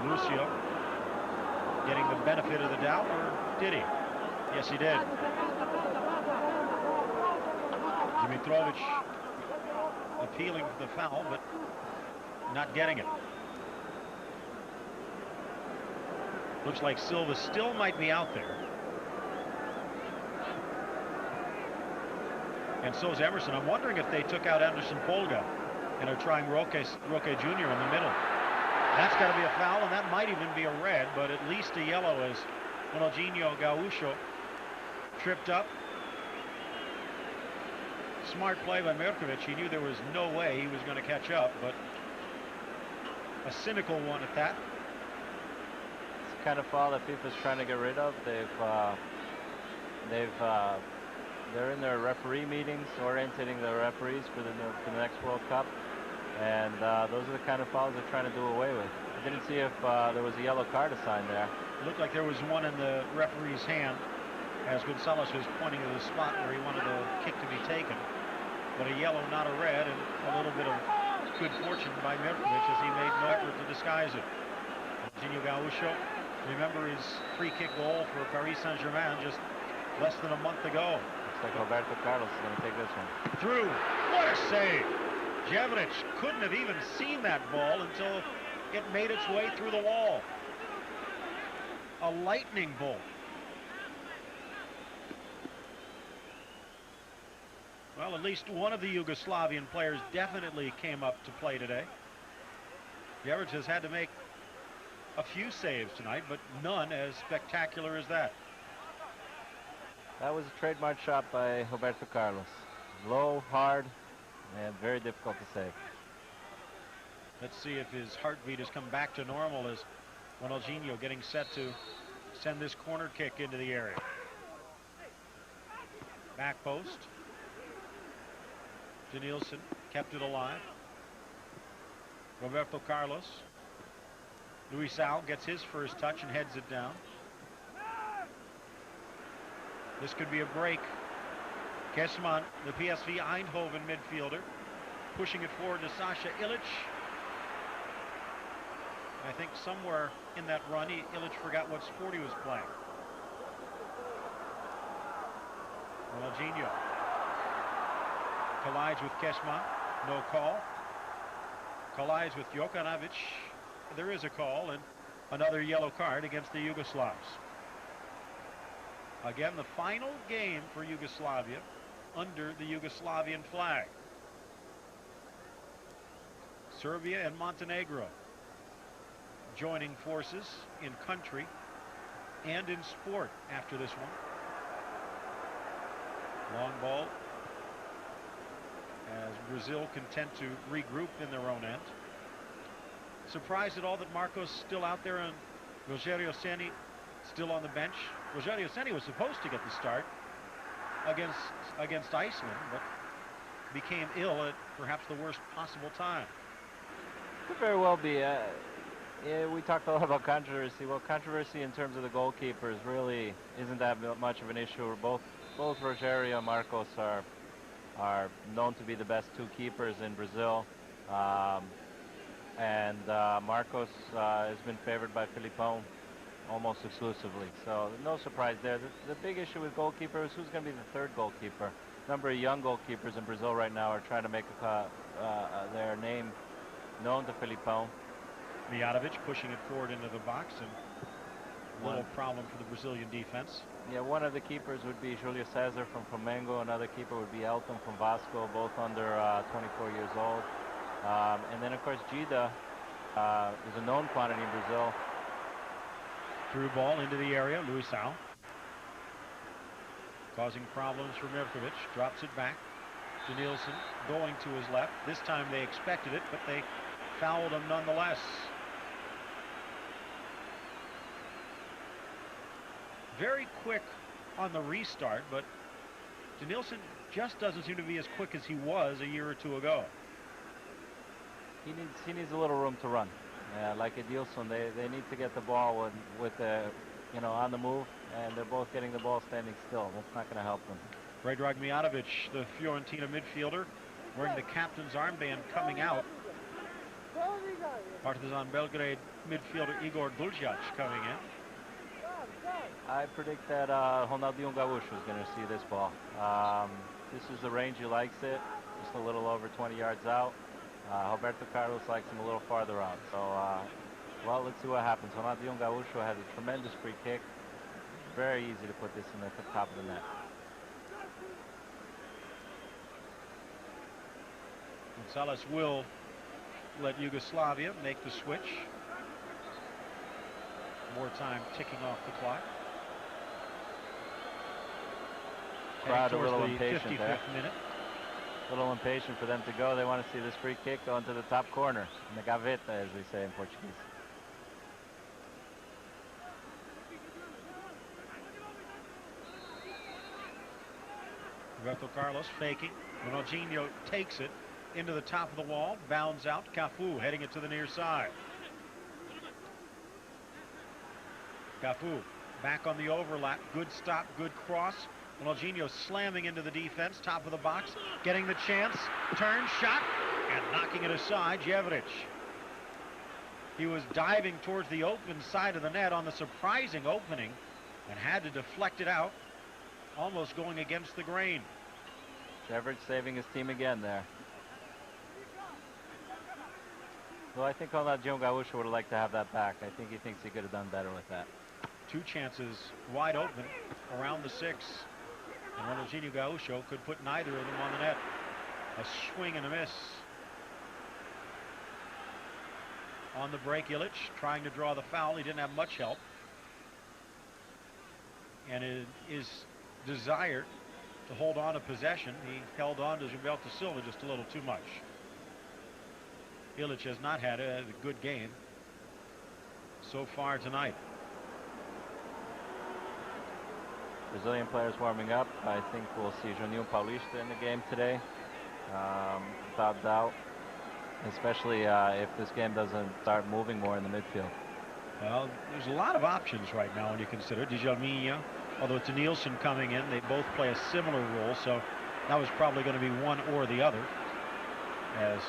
Lucio getting the benefit of the doubt, or did he? Yes, he did. Mitrovic appealing for the foul, but not getting it. Looks like Silva still might be out there. And so is Emerson. I'm wondering if they took out Anderson Polga and are trying Roque Jr. in the middle. That's got to be a foul, and that might even be a red, but at least a yellow as Ronaldinho Gaúcho tripped up. Smart play by Mirkovic. He knew there was no way he was going to catch up, but a cynical one at that.
It's the kind of foul that FIFA's trying to get rid of. They're in their referee meetings, orientating the referees for the next World Cup, and those are the kind of fouls they're trying to do away with. I didn't see if there was a yellow card assigned there.
It looked like there was one in the referee's hand as Gonzalez was pointing to the spot where he wanted the kick to be taken. But a yellow, not a red, and a little bit of good fortune by Mirkovic as he made no effort to disguise it. Ronaldinho Gaúcho, remember his free kick goal for Paris Saint-Germain just less than a month ago.
Looks like Roberto Carlos is going to take this one.
Through. What a save. Jevanic couldn't have even seen that ball until it made its way through the wall. A lightning bolt. Well, at least one of the Yugoslavian players definitely came up to play today. Jevanic has had to make a few saves tonight, but none as spectacular as that.
That was a trademark shot by Roberto Carlos. Low, hard, and very difficult to save.
Let's see if his heartbeat has come back to normal as Ronaldinho getting set to send this corner kick into the area. Back post. Denilson kept it alive. Roberto Carlos. Luisao gets his first touch and heads it down. This could be a break. Kessman, the PSV Eindhoven midfielder, pushing it forward to Sasha Ilic. I think somewhere in that run, Ilic forgot what sport he was playing. Ronaldinho collides with Kessman. No call. Collides with Jokanovic. There is a call and another yellow card against the Yugoslavs. Again, the final game for Yugoslavia under the Yugoslavian flag. Serbia and Montenegro joining forces in country and in sport after this one. Long ball as Brazil content to regroup in their own end. Surprised at all that Marcos still out there and Rogério Ceni still on the bench. Rogério Ceni was supposed to get the start against Iceland, but became ill at perhaps the worst possible time.
Could very well be. Yeah, we talked a lot about controversy. Well, controversy in terms of the goalkeepers really isn't that much of an issue. Both Rogério and Marcos are known to be the best two keepers in Brazil. Marcos has been favored by Filipão almost exclusively. So no surprise there. The big issue with goalkeepers, who's going to be the third goalkeeper? A number of young goalkeepers in Brazil right now are trying to make their name known to Filipão.
Mijatovic pushing it forward into the box, and a little problem for the Brazilian defense.
Yeah, one of the keepers would be Julio Cesar from Flamengo. Another keeper would be Elton from Vasco, both under 24 years old. And then, of course, Gida is a known quantity in Brazil.
Through ball into the area, Luisao. Causing problems for Mirkovic. Drops it back. Denilson going to his left. This time they expected it, but they fouled him nonetheless. Very quick on the restart, but Denilson just doesn't seem to be as quick as he was a year or two ago.
He needs a little room to run. Like Edilson, they need to get the ball with on the move, and they're both getting the ball standing still. That's not going to help them.
Predrag Mijatovic, the Fiorentina midfielder, wearing the captain's armband, coming out. Partizan Belgrade midfielder Igor Duljac coming in.
I predict that Ronaldinho Gaúcho is going to see this ball. This is the range he likes it, just a little over 20 yards out. Roberto Carlos likes him a little farther out. So, well, let's see what happens. Ronaldinho Gaúcho has a tremendous free kick. Very easy to put this in the top of the net.
Gonzalez will let Yugoslavia make the switch. More time ticking off the clock.
Crowd a little impatient there.
55th minute.
A little impatient for them to go. They want to see this free kick go into the top corner, in the gaveta, as we say in Portuguese.
Roberto Carlos faking. Ronaldinho takes it into the top of the wall, bounds out. Cafu heading it to the near side. Cafu back on the overlap. Good stop, good cross. Ronaldinho slamming into the defense, top of the box, getting the chance, turn, shot, and knocking it aside, Jevric. He was diving towards the open side of the net on the surprising opening and had to deflect it out, almost going against the grain.
Jevric saving his team again there. Well, I think Ronaldinho Gaúcho would have liked to have that back. I think he thinks he could have done better with that.
Two chances wide open around the 6. And Ronaldinho Gaúcho could put neither of them on the net. A swing and a miss. On the break, Illich trying to draw the foul. He didn't have much help. And his desire to hold on to possession, he held on to Gilberto Silva just a little too much. Illich has not had a good game so far tonight.
Brazilian players warming up. I think we'll see Juninho Paulista in the game today, without doubt, especially if this game doesn't start moving more in the midfield.
Well, there's a lot of options right now when you consider Djalminha, although it's Nielsen coming in. They both play a similar role, so that was probably going to be one or the other. As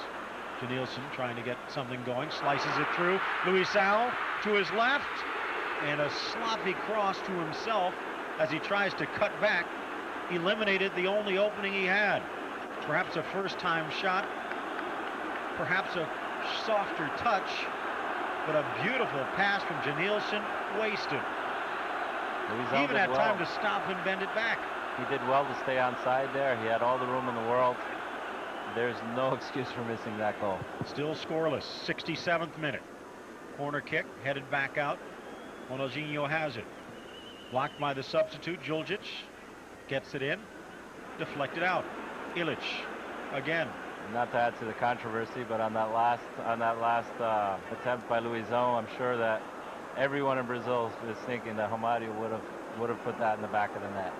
Nielsen trying to get something going, slices it through. Luisao to his left, and a sloppy cross to himself as he tries to cut back. Eliminated the only opening he had. Perhaps a first-time shot, perhaps a softer touch, but a beautiful pass from Janilson, wasted. He even had time to stop and bend it back.
He did well to stay on side there. He had all the room in the world. There's no excuse for missing that goal.
Still scoreless, 67th minute. Corner kick, headed back out. Ronaldinho has it. Blocked by the substitute, Djuljic. Gets it in. Deflected out. Illich again.
Not to add to the controversy, but on that last attempt by Luizão, I'm sure that everyone in Brazil is thinking that Romário would have put that in the back of the net.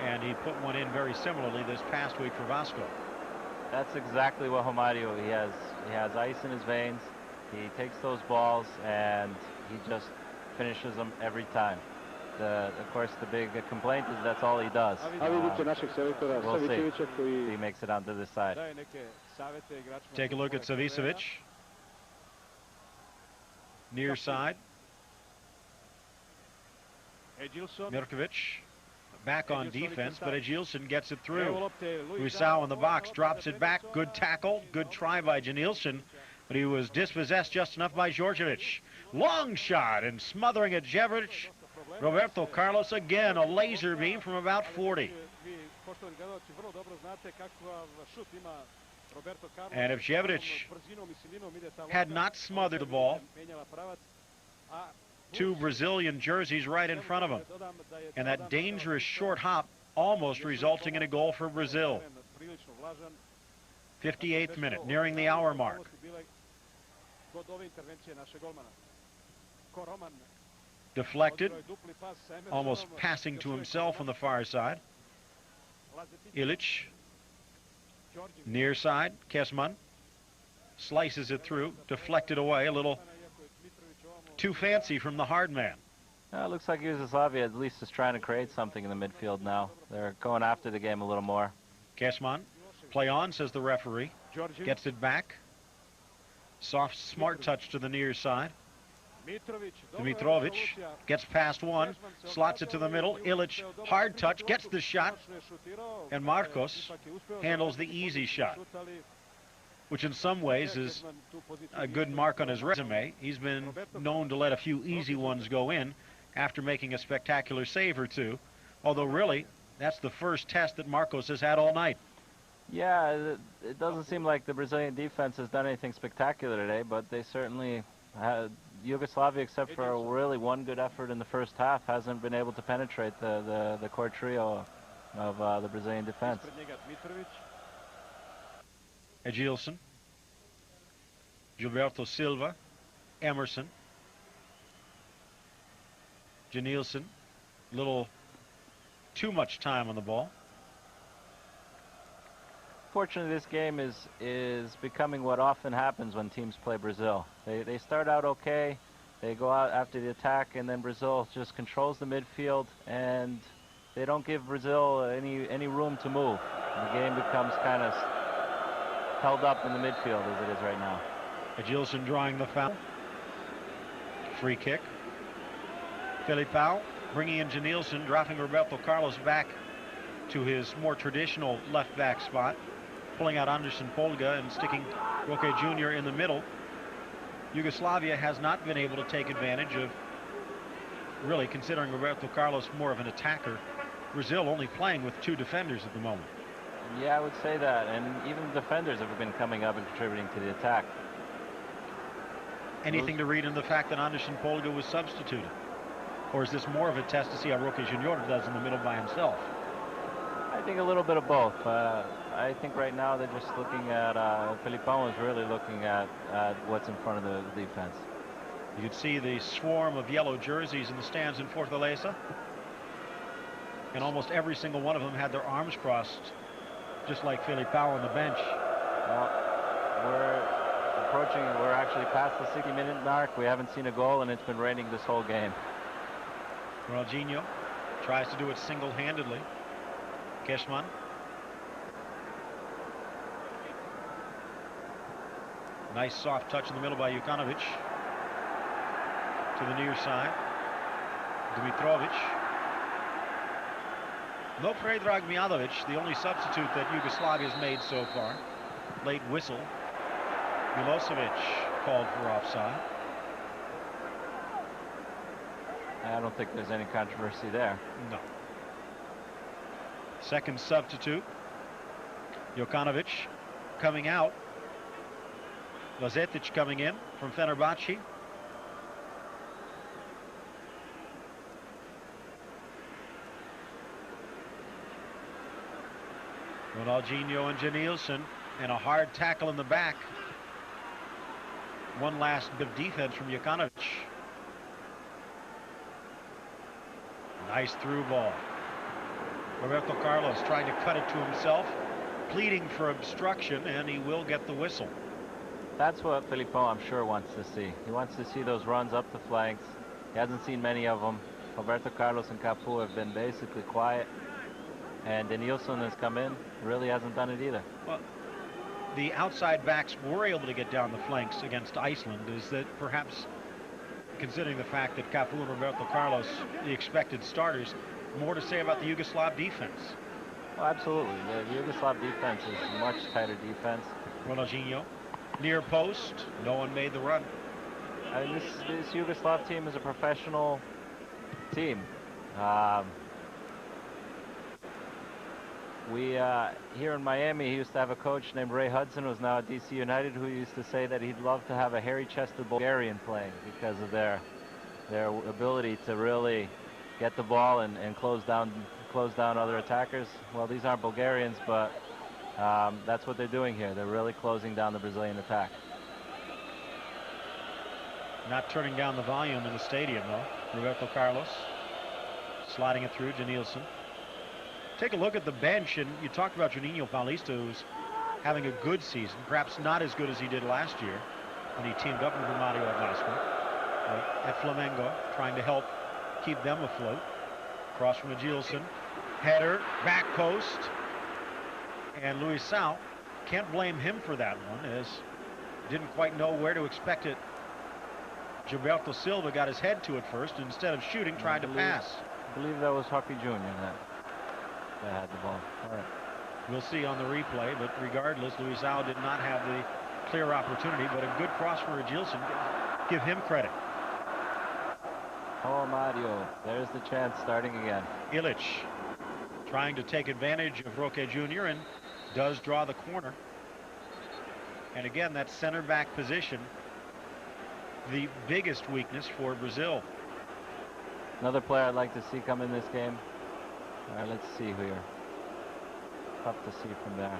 And he put one in very similarly this past week for Vasco.
That's exactly what Romário, he has ice in his veins. He takes those balls and he just finishes them every time. Of course, the big complaint is that's all he does. We'll see if he makes it onto this side.
Take a look at Savicevic. Near side. Mirkovic back on defense, but Edgilson gets it through. Luisao in the box, drops it back. Good tackle, good try by Janilson, but he was dispossessed just enough by Djordjevic. Long shot and smothering at Jevric. Roberto Carlos again, a laser beam from about 40. And if Jevric had not smothered the ball, two Brazilian jerseys right in front of him, and that dangerous short hop almost resulting in a goal for Brazil. 58th minute, nearing the hour mark. Deflected, almost passing to himself on the far side. Illich, near side, Kesman slices it through, deflected away, a little too fancy from the hard man.
It looks like Yugoslavia at least is trying to create something in the midfield now. They're going after the game a little more.
Kesman, play on, says the referee. Gets it back. Soft, smart touch to the near side. Dimitrovic gets past one, slots it to the middle. Illich, hard touch, gets the shot, and Marcos handles the easy shot, which in some ways is a good mark on his resume. He's been known to let a few easy ones go in after making a spectacular save or two, although really, that's the first test that Marcos has had all night.
Yeah, it doesn't seem like the Brazilian defense has done anything spectacular today, but they certainly had, Yugoslavia, except for really one good effort in the first half, hasn't been able to penetrate the core trio of the Brazilian defense.
Edgilson, Gilberto Silva, Emerson, Janilson, little too much time on the ball.
Fortunately, this game is becoming what often happens when teams play Brazil. They start out okay, they go out after the attack, and then Brazil just controls the midfield, and they don't give Brazil any room to move. The game becomes kind of held up in the midfield as it is right now.
Edgilson drawing the foul. Free kick. Felipao bringing in Janilson, dropping Roberto Carlos back to his more traditional left back spot, pulling out Anderson Polga and sticking Roque Jr. in the middle. Yugoslavia has not been able to take advantage of, really considering Roberto Carlos more of an attacker, Brazil only playing with two defenders at the moment.
Yeah, I would say that, and even the defenders have been coming up and contributing to the attack.
Anything to read in the fact that Anderson Polga was substituted? Or is this more of a test to see how Roque Jr. does in the middle by himself?
I think a little bit of both. I think right now they're just looking at, Felipão is really looking at what's in front of the defense.
You could see the swarm of yellow jerseys in the stands in Fortaleza. And almost every single one of them had their arms crossed, just like Felipão on the bench.
Well, we're actually past the 60-minute mark. We haven't seen a goal, and it's been raining this whole game.
Ronaldinho tries to do it single-handedly. Keshman. Nice soft touch in the middle by Jukanovic. To the near side. Dimitrovic. No Predrag Mijatovic, the only substitute that Yugoslavia has made so far. Late whistle. Milosevic called for offside.
I don't think there's any controversy there.
No. Second substitute. Jokanovic coming out. Lazetic coming in from Fenerbahce. Ronaldinho and Janilson, and a hard tackle in the back. One last bit of defense from Jokanovic. Nice through ball. Roberto Carlos trying to cut it to himself, pleading for obstruction, and he will get the whistle.
That's what Felipão, I'm sure, wants to see. He wants to see those runs up the flanks. He hasn't seen many of them. Roberto Carlos and Cafu have been basically quiet. And Denilson has come in, really hasn't done it either.
Well, the outside backs were able to get down the flanks against Iceland. Is that perhaps, considering the fact that Cafu and Roberto Carlos, the expected starters, more to say about the Yugoslav defense?
Well, absolutely. The Yugoslav defense is a much tighter defense.
Ronaldinho, near post, no one made the run.
This Yugoslav team is a professional team. We here in Miami, he used to have a coach named Ray Hudson, who's now at DC United, who used to say that he'd love to have a hairy-chested Bulgarian playing because of their ability to really get the ball and close down other attackers. Well, these aren't Bulgarians, but that's what they're doing here. They're really closing down the Brazilian attack.
Not turning down the volume in the stadium, though. Roberto Carlos sliding it through. Janilson. Take a look at the bench, and you talked about Juninho Paulista, who's having a good season, perhaps not as good as he did last year when he teamed up with Romario at Flamengo, trying to help keep them afloat. Cross from Edgilson, header, back post, and Luisão, can't blame him for that one, as didn't quite know where to expect it Gilberto Silva got his head to it first, and instead of shooting, tried to pass.
I believe that was Hockey Jr. that had the ball. All right.
We'll see on the replay, but regardless, Luisao did not have the clear opportunity, but a good cross for Agilson. Give him credit.
Oh, Mario, there's the chance starting again.
Illich trying to take advantage of Roque Jr. and does draw the corner. And again, that center back position, the biggest weakness for Brazil.
Another player I'd like to see come in this game. All right, let's see here. Tough to see from there.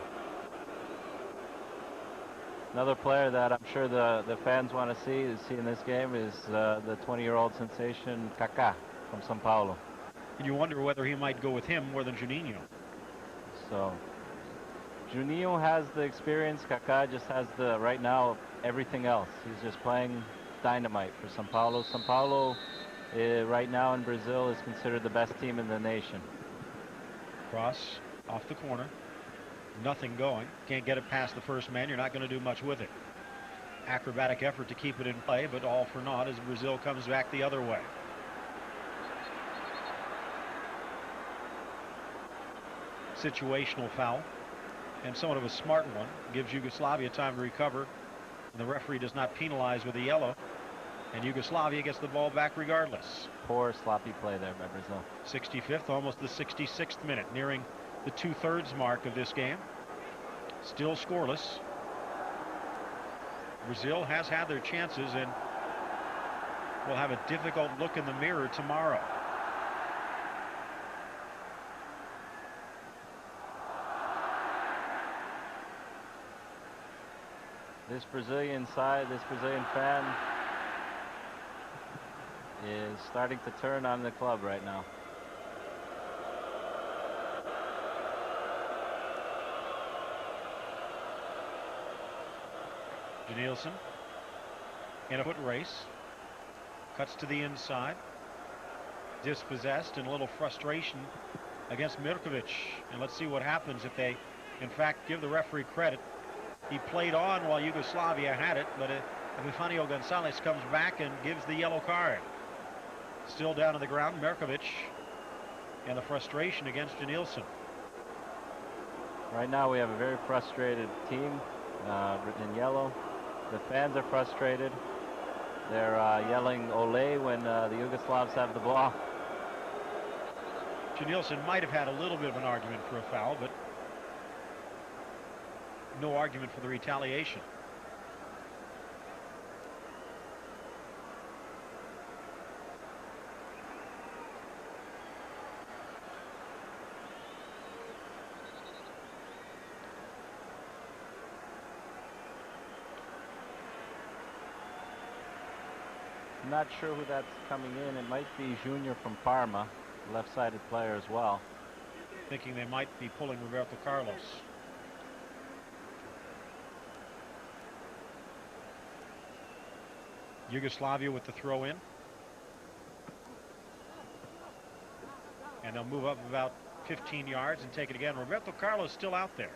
Another player that I'm sure the fans want to see in this game is the 20-year-old sensation Kaká from São Paulo.
And you wonder whether he might go with him more than Juninho.
So Juninho has the experience. Kaká just has right now everything else. He's just playing dynamite for São Paulo. São Paulo right now in Brazil is considered the best team in the nation.
Cross off the corner. Nothing going. Can't get it past the first man. You're not going to do much with it. Acrobatic effort to keep it in play, but all for naught as Brazil comes back the other way. Situational foul, and somewhat of a smart one. Gives Yugoslavia time to recover, and the referee does not penalize with a yellow, and Yugoslavia gets the ball back regardless.
Poor sloppy play there by Brazil.
65th, almost the 66th minute, nearing the 2/3 mark of this game. Still scoreless. Brazil has had their chances and will have a difficult look in the mirror tomorrow.
This Brazilian fan is starting to turn on the club right now.
Nielsen in a foot race, cuts to the inside, dispossessed, and a little frustration against Mirkovic. And let's see what happens if they in fact give the referee credit. He played on while Yugoslavia had it, but Epifanio Gonzalez comes back and gives the yellow card. Still down on the ground, Mirkovic, and the frustration against Nielsen.
Right now we have a very frustrated team in yellow. The fans are frustrated. They're yelling "Ole" when the Yugoslavs have the ball.
Nielsen might have had a little bit of an argument for a foul, but no argument for the retaliation.
I'm not sure who that's coming in. It might be Junior from Parma, left-sided player as well.
Thinking they might be pulling Roberto Carlos. Yugoslavia with the throw in. And they'll move up about 15 yards and take it again. Roberto Carlos still out there.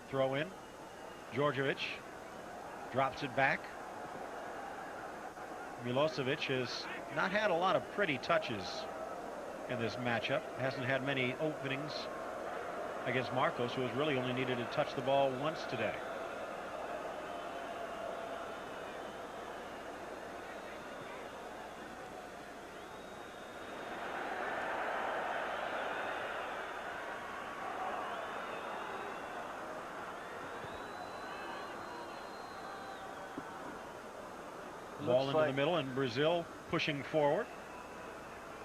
Throw in. Djordjevic drops it back. Milosevic has not had a lot of pretty touches in this matchup. Hasn't had many openings against Marcos, who has really only needed to touch the ball once today. Ball into the middle, and Brazil pushing forward,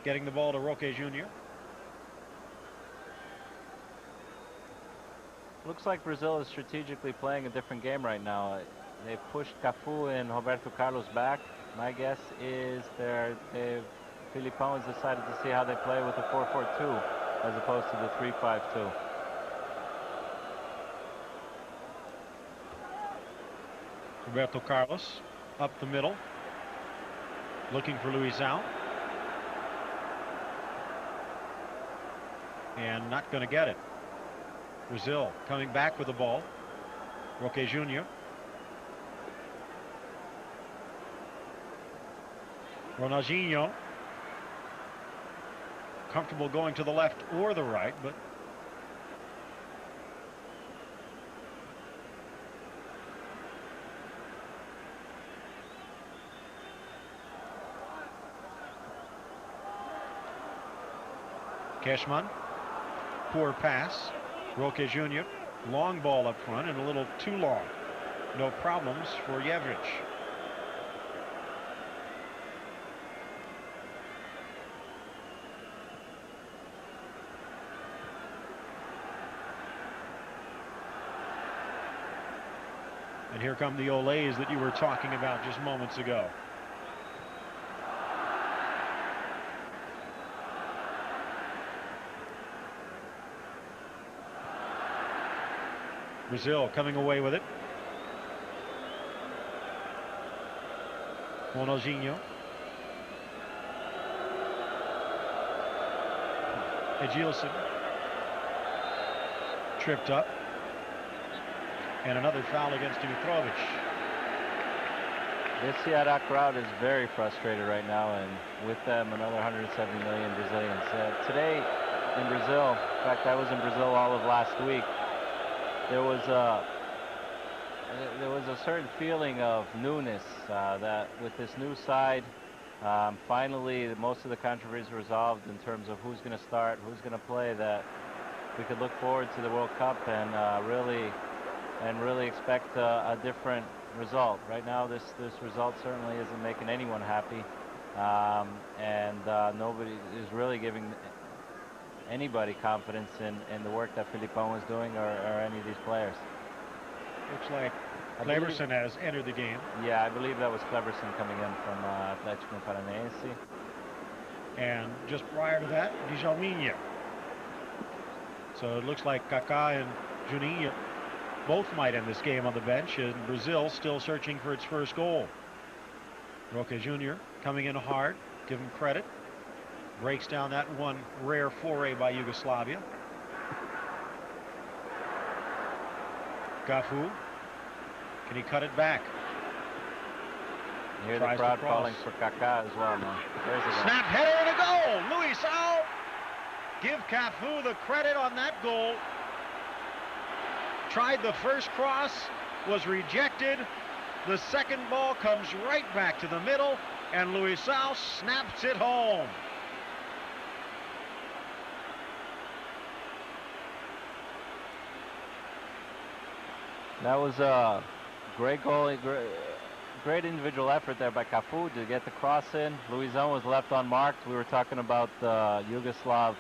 getting the ball to Roque Jr.
Looks like Brazil is strategically playing a different game right now. They've pushed Cafu and Roberto Carlos back. My guess is Filipão has decided to see how they play with the 4-4-2 as opposed to the 3-5-2.
Roberto Carlos up the middle, looking for Luisao, and not going to get it. Brazil coming back with the ball. Roque Jr. Ronaldinho. Comfortable going to the left or the right, but Cashman, poor pass. Roque Jr. long ball up front and a little too long. No problems for Jevic. And here come the Olays that you were talking about just moments ago. Brazil coming away with it. Ronaldinho. Edilson. Tripped up. And another foul against Dimitrovic.
This Ceará crowd is very frustrated right now, and with them another 170 million Brazilians. Today in Brazil, in fact I was in Brazil all of last week, there was a certain feeling of newness that with this new side, finally most of the controversies resolved in terms of who's going to start, who's going to play, that we could look forward to the World Cup and really expect a different result. Right now this result certainly isn't making anyone happy, and nobody is really giving anybody confidence in the work that Filipão is doing or any of these players.
Looks like Cleverson has entered the game.
Yeah, I believe that was Cleverson coming in from Atlético Paranaense.
And just prior to that, Djalminha. So it looks like Kaká and Juninho both might end this game on the bench, and Brazil still searching for its first goal. Roque Jr. coming in hard, give him credit. Breaks down that one rare foray by Yugoslavia. Cafu. Can he cut it back?
You hear the crowd calling for Kaká as well now. There's a
snap header and a goal. Luisão. Give Cafu the credit on that goal. Tried the first cross, was rejected. The second ball comes right back to the middle, and Luisão snaps it home.
That was a great goal, great individual effort there by Cafu to get the cross in. Luisão was left unmarked. We were talking about the Yugoslav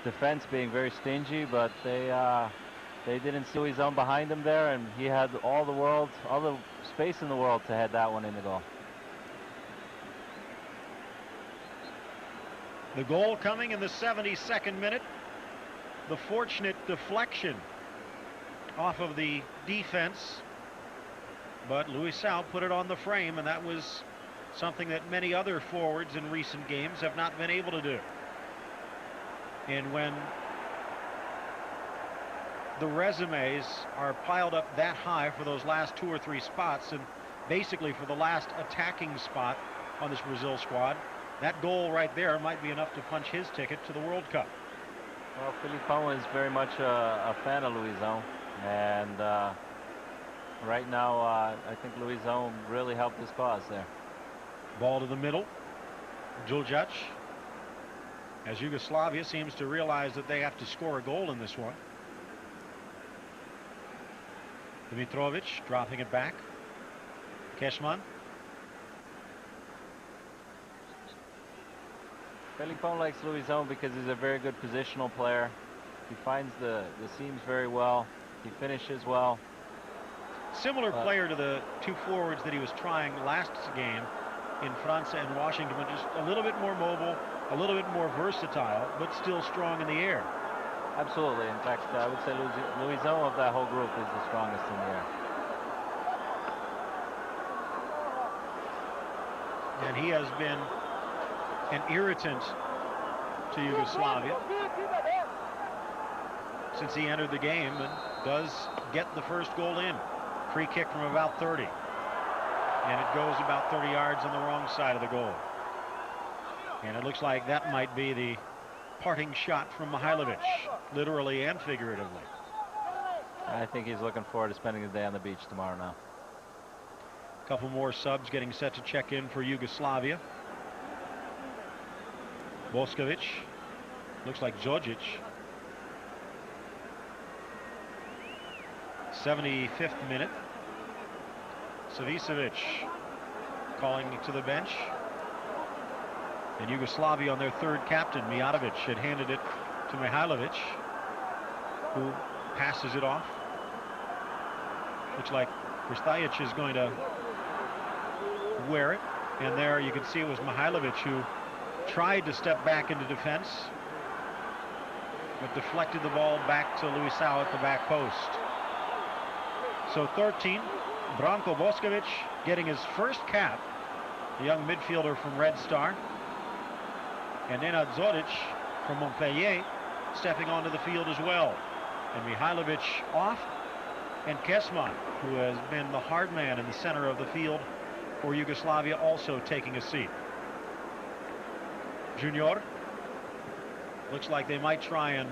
defense being very stingy, but they didn't see Luisão behind him there, and he had all the space in the world to head that one in the goal.
The goal coming in the 72nd minute. The fortunate deflection off of the defense, but Luisão put it on the frame, and that was something that many other forwards in recent games have not been able to do. And when the resumes are piled up that high for those last 2 or 3 spots, and basically for the last attacking spot on this Brazil squad, that goal right there might be enough to punch his ticket to the World Cup.
Well, Filipão is very much a fan of Luisão, and right now I think Luisão really helped his cause there.
Ball to the middle. Djuljac, as Yugoslavia seems to realize that they have to score a goal in this one. Dimitrovic dropping it back. Cashman.
Filipão likes Luisão because he's a very good positional player. He finds the seams very well. He finishes well.
Similar player to the 2 forwards that he was trying last game in France and Washington, but just a little bit more mobile, a little bit more versatile, but still strong in the air.
Absolutely. In fact, I would say Luisão of that whole group is the strongest in the air.
And he has been an irritant to Yugoslavia since he entered the game, and does get the first goal in. Free kick from about 30. And it goes about 30 yards on the wrong side of the goal. And it looks like that might be the parting shot from Mihailovic, literally and figuratively.
I think he's looking forward to spending the day on the beach tomorrow now.
A couple more subs getting set to check in for Yugoslavia. Boskovic. Looks like Djordjic. 75th minute. Savicevic calling to the bench. And Yugoslavia on their third captain, Mijatovic, had handed it to Mihailovic, who passes it off. Looks like Krstajic is going to wear it. And there you can see it was Mihailovic who tried to step back into defense, but deflected the ball back to Luisao at the back post. So 13, Branko Boskovic getting his first cap, the young midfielder from Red Star. And Nenad Djordjic from Montpellier stepping onto the field as well. And Mihailovic off, and Kesman, who has been the hard man in the center of the field for Yugoslavia, also taking a seat. Junior. Looks like they might try and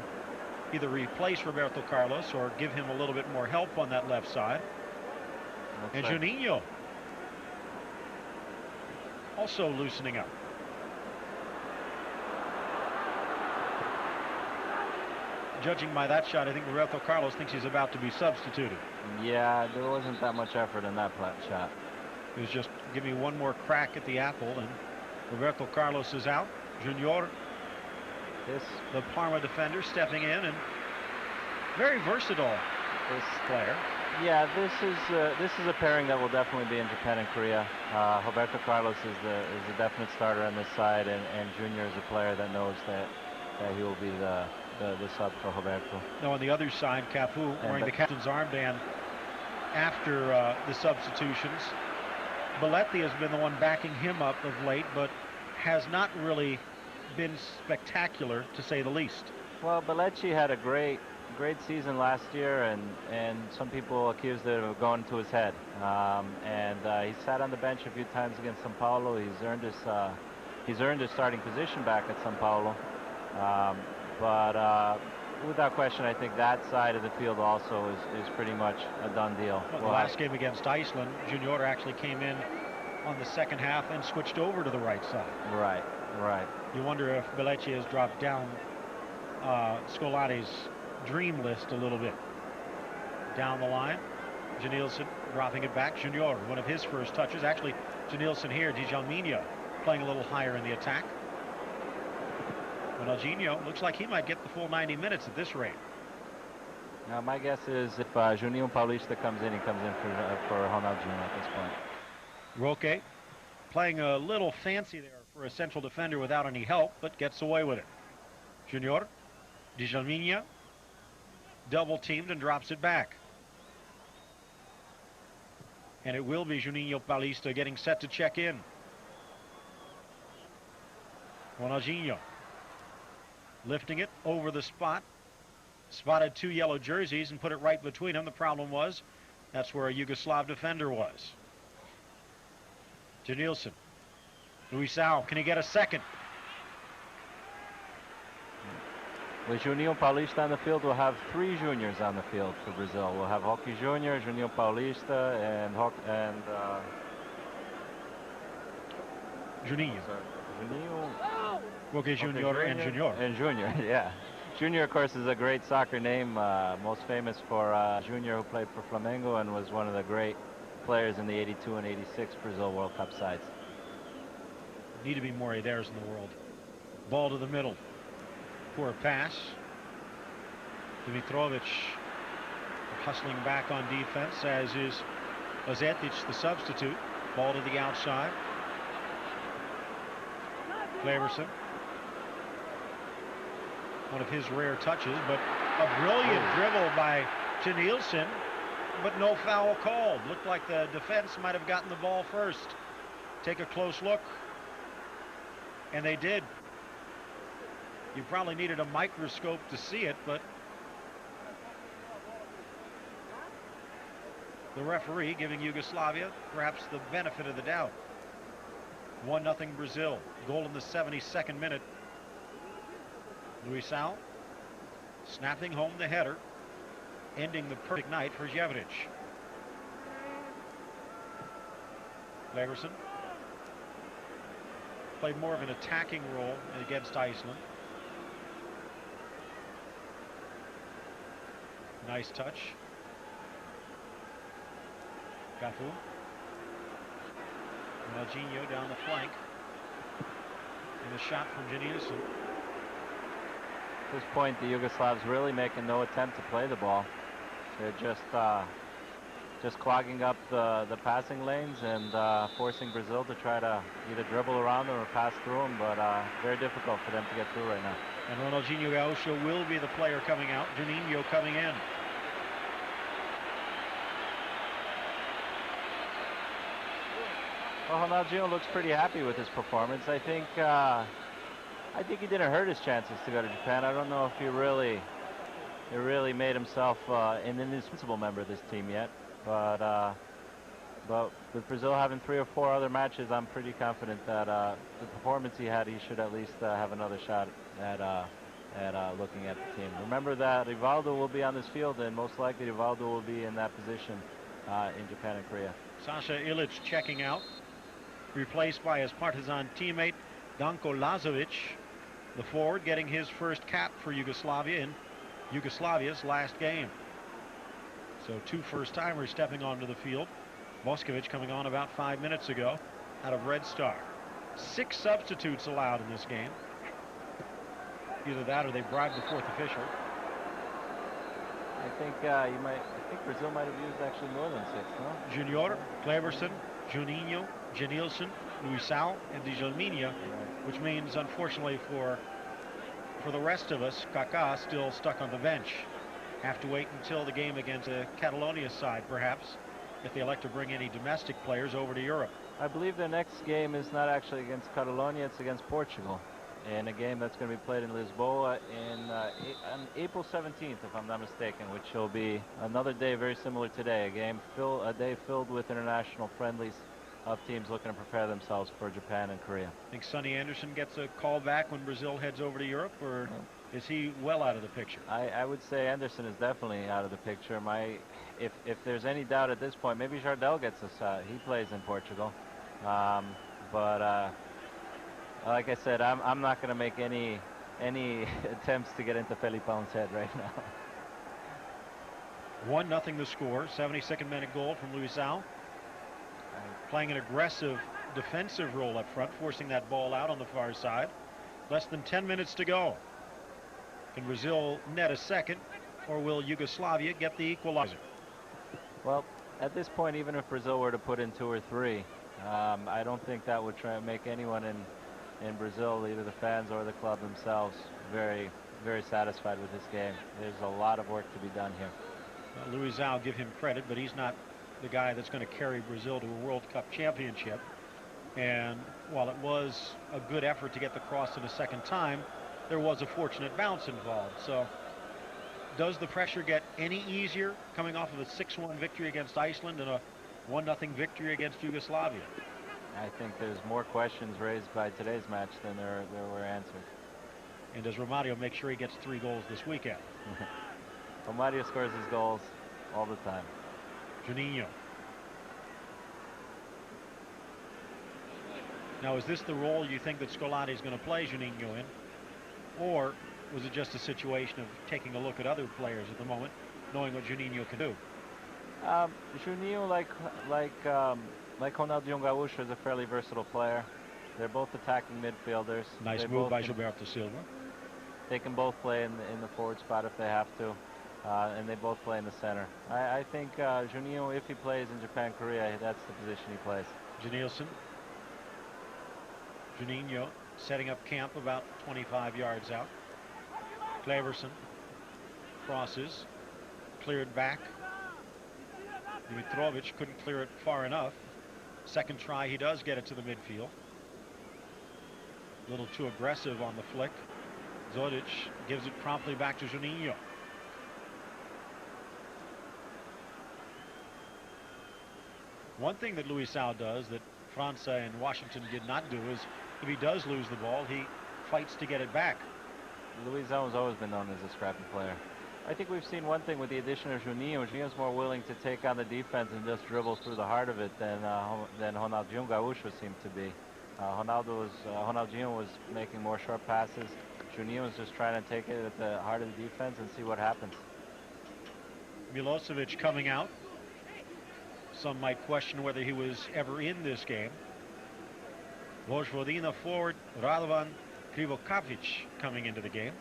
either replace Roberto Carlos or give him a little bit more help on that left side. And Juninho also loosening up. Judging by that shot, I think Roberto Carlos thinks he's about to be substituted.
Yeah, there wasn't that much effort in that shot.
It was just give me one more crack at the apple, and Roberto Carlos is out. Junior, the Parma defender, stepping in, and very versatile this player.
Yeah, this is a pairing that will definitely be in Japan and Korea. Roberto Carlos is the definite starter on this side, and Junior is a player that knows that he will be the sub for Roberto.
No, on the other side, Cafu wearing the captain's armband after the substitutions. Belletti has been the one backing him up of late, but has not really been spectacular, to say the least.
Well, Belletti had a great season last year, and some people accused it of going to his head. He sat on the bench a few times against São Paulo. He's earned his starting position back at São Paulo. But without question, I think that side of the field also is pretty much a done deal.
Well, the last game against Iceland, Junior actually came in on the second half and switched over to the right side.
Right.
You wonder if Belletti has dropped down Scolari's dream list a little bit. Down the line, Janilson dropping it back. Junior, one of his first touches. Actually, Janilson here, Djalminha playing a little higher in the attack. Ronaldinho looks like he might get the full 90 minutes at this rate.
Now, my guess is if Juninho Paulista comes in, he comes in for Ronaldinho at this point.
Roque playing a little fancy there for a central defender without any help, but gets away with it. Junior, Djalminha, double teamed and drops it back. And it will be Juninho Paulista getting set to check in. Ronaldinho lifting it over the spot. Spotted two yellow jerseys and put it right between them. The problem was that's where a Yugoslav defender was. Janilson. Luisao, can he get a second?
With Juninho Paulista on the field, we'll have three juniors on the field for Brazil. We'll have Roque Junior, Juninho Paulista, and
Juninho.
Juninho.
Roque Junior and Junior.
And Junior, yeah. Junior, of course, is a great soccer name, most famous for Junior, who played for Flamengo and was one of the great players in the 82 and 86 Brazil World Cup sides.
Need to be more theirs in the world. Ball to the middle. Poor pass. Dimitrovic hustling back on defense, as is Lazetic, the substitute. Ball to the outside. Cleverson. One of his rare touches, but a brilliant dribble by Janilson, but no foul called. Looked like the defense might have gotten the ball first. Take a close look. And they did. You probably needed a microscope to see it, but The referee giving Yugoslavia perhaps the benefit of the doubt. 1-0 Brazil. Goal in the 72nd minute. Luisao snapping home the header, ending the perfect night for Jeveric. Leverson played more of an attacking role against Iceland. Nice touch. Cafu. Ronaldinho down the flank. And a shot from Janilson.
At this point, the Yugoslavs really making no attempt to play the ball. They're just clogging up the passing lanes and forcing Brazil to try to either dribble around them or pass through them, but very difficult for them to get through right now.
And Ronaldinho Gaúcho will be the player coming out. Juninho coming in.
Well, Ronaldinho looks pretty happy with his performance. I think he didn't hurt his chances to go to Japan. I don't know if he really made himself an indispensable member of this team yet. But with Brazil having 3 or 4 other matches, I'm pretty confident that the performance he had, he should at least have another shot at looking at the team. Remember that Rivaldo will be on this field, and most likely Rivaldo will be in that position in Japan and Korea.
Sasha Ilic checking out, replaced by his Partizan teammate Danko Lazovic, the forward getting his first cap for Yugoslavia in Yugoslavia's last game. So 2 first-timers stepping onto the field. Boskovic coming on about 5 minutes ago out of Red Star. 6 substitutes allowed in this game. Either that or they bribed the 4th official.
I think Brazil might have used actually more than 6, no?
Junior, Cleverson, Juninho, Janilson, Luisao, and Djalminha, which means, unfortunately for the rest of us, Kaká still stuck on the bench. Have to wait until the game against the Catalonia side, perhaps, if they elect to bring any domestic players over to Europe.
I believe the next game is not actually against Catalonia, it's against Portugal, in a game that's going to be played in Lisboa on April 17th, if I'm not mistaken, which will be another day very similar today, a day filled with international friendlies of teams looking to prepare themselves for Japan and Korea.
Think Sonny Anderson gets a call back when Brazil heads over to Europe, or is he well out of the picture?
I would say Anderson is definitely out of the picture. If there's any doubt at this point, maybe Jardel gets a shot. He plays in Portugal. Like I said, I'm not going to make any attempts to get into Felipe's head right now.
1-0 the score. 72nd minute goal from Luisao. Playing an aggressive defensive role up front, forcing that ball out on the far side. Less than 10 minutes to go. Can Brazil net a second, or will Yugoslavia get the equalizer?
Well, at this point, even if Brazil were to put in 2 or 3, I don't think that would try to make anyone in Brazil, either the fans or the club themselves, very, very satisfied with this game. There's a lot of work to be done here.
Well, Luisao, give him credit, but he's not the guy that's going to carry Brazil to a World Cup championship. And while it was a good effort to get the cross in a second time, there was a fortunate bounce involved. So does the pressure get any easier coming off of a 6-1 victory against Iceland and a 1-0 victory against Yugoslavia?
I think there's more questions raised by today's match than there were answered.
And does Romario make sure he gets 3 goals this weekend?
Romario scores his goals all the time.
Juninho. Now, is this the role you think that Scolari is going to play Juninho in? Or was it just a situation of taking a look at other players at the moment, knowing what Juninho can do?
Juninho, like Ronaldinho Gaúcho, is a fairly versatile player. They're both attacking midfielders.
Nice move by Gilberto Silva.
They can both play in the forward spot if they have to, and they both play in the center. I think Juninho, if he plays in Japan, Korea, that's the position he plays.
Janilson. Juninho setting up camp about 25 yards out. Cleverson crosses, cleared back. Dimitrovic couldn't clear it far enough. Second try, he does get it to the midfield. A little too aggressive on the flick. Zodic gives it promptly back to Juninho. One thing that Luisao does that França and Washington did not do is if he does lose the ball, he fights to get it back.
Luisao has always been known as a scrappy player. I think we've seen one thing with the addition of Juninho. Juninho's more willing to take on the defense and just dribble through the heart of it than Ronaldinho Gaúcho seemed to be. Ronaldinho was making more short passes. Juninho was just trying to take it at the heart of the defense and see what happens.
Milosevic coming out. Some might question whether he was ever in this game. Vojvodina forward Radovan Krivokapic coming into the game.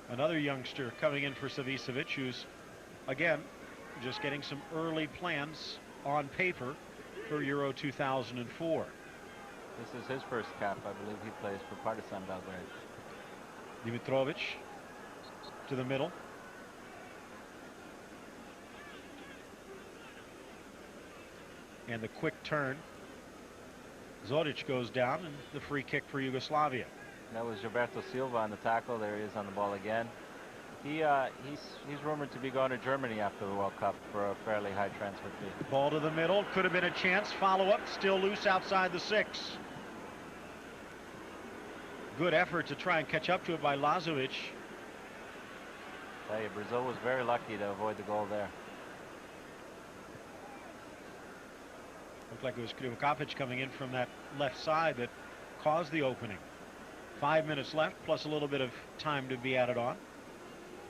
Another youngster coming in for Savicevic, who's, again, just getting some early plans on paper for Euro 2004.
This is his first cap. I believe he plays for Partizan Belgrade.
Dimitrovic to the middle. And the quick turn. Zoric goes down, and the free kick for Yugoslavia.
That was Gilberto Silva on the tackle. There he is on the ball again. He's rumored to be going to Germany after the World Cup for a fairly high transfer fee.
Ball to the middle. Could have been a chance. Follow-up. Still loose outside the 6. Good effort to try and catch up to it by Lazovic.
Hey, Brazil was very lucky to avoid the goal there.
Looked like it was Krivokapic coming in from that left side that caused the opening. 5 minutes left, plus a little bit of time to be added on.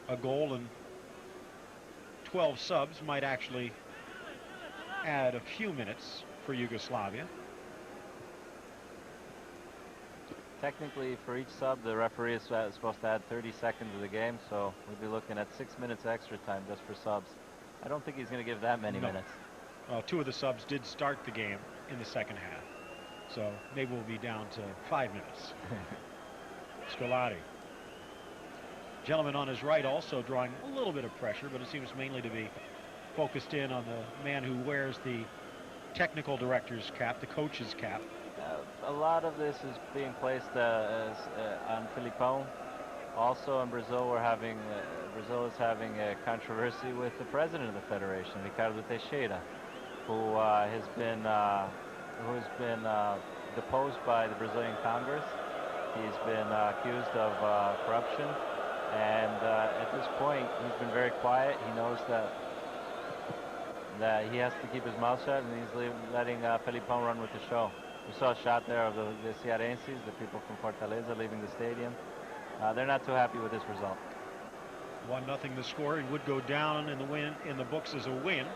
A goal and 12 subs might actually add a few minutes for Yugoslavia.
Technically, for each sub, the referee is supposed to add 30 seconds of the game, so we'll be looking at 6 minutes extra time just for subs. I don't think he's going to give that many minutes.
Well, 2 of the subs did start the game in the second half, so maybe we'll be down to 5 minutes. Scolari. Gentleman on his right also drawing a little bit of pressure, but it seems mainly to be focused in on the man who wears the technical director's cap, the coach's cap.
A lot of this is being placed on Filipão. Also in Brazil, Brazil is having a controversy with the president of the federation, Ricardo Teixeira, who has been deposed by the Brazilian Congress. He's been accused of corruption, and at this point, he's been very quiet. He knows that he has to keep his mouth shut, and he's letting Felipão run with the show. We saw a shot there of the Cearenses, the people from Fortaleza, leaving the stadium. They're not too happy with this result.
1-0 the score. It would go down in the books as a win.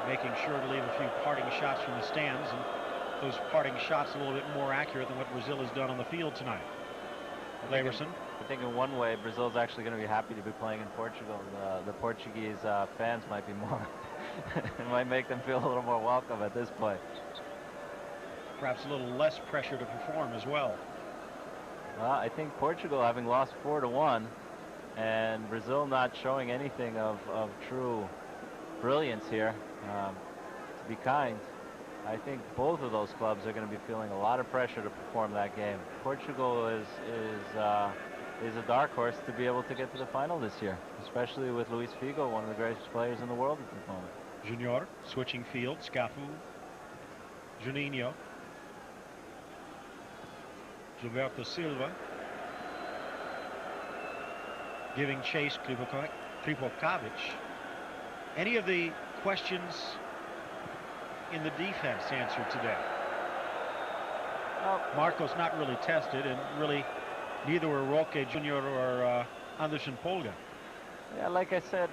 Making sure to leave a few parting shots from the stands, and those parting shots a little bit more accurate than what Brazil has done on the field tonight. Leverson.
I think in one way, Brazil's actually going to be happy to be playing in Portugal. The Portuguese fans might be more, it might make them feel a little more welcome at this point.
Perhaps a little less pressure to perform as well.
Well, I think Portugal, having lost 4-1, and Brazil not showing anything of true brilliance here, to be kind, I think both of those clubs are going to be feeling a lot of pressure to perform that game. Portugal is a dark horse to be able to get to the final this year, especially with Luis Figo, one of the greatest players in the world at the moment.
Junior switching field, Scafu, Juninho, Gilberto Silva, giving chase, Krivokapic. Any of the questions in the defense answered today? Marcos not really tested, and really neither were Roque Jr. or Anderson Polga.
Yeah, like I said,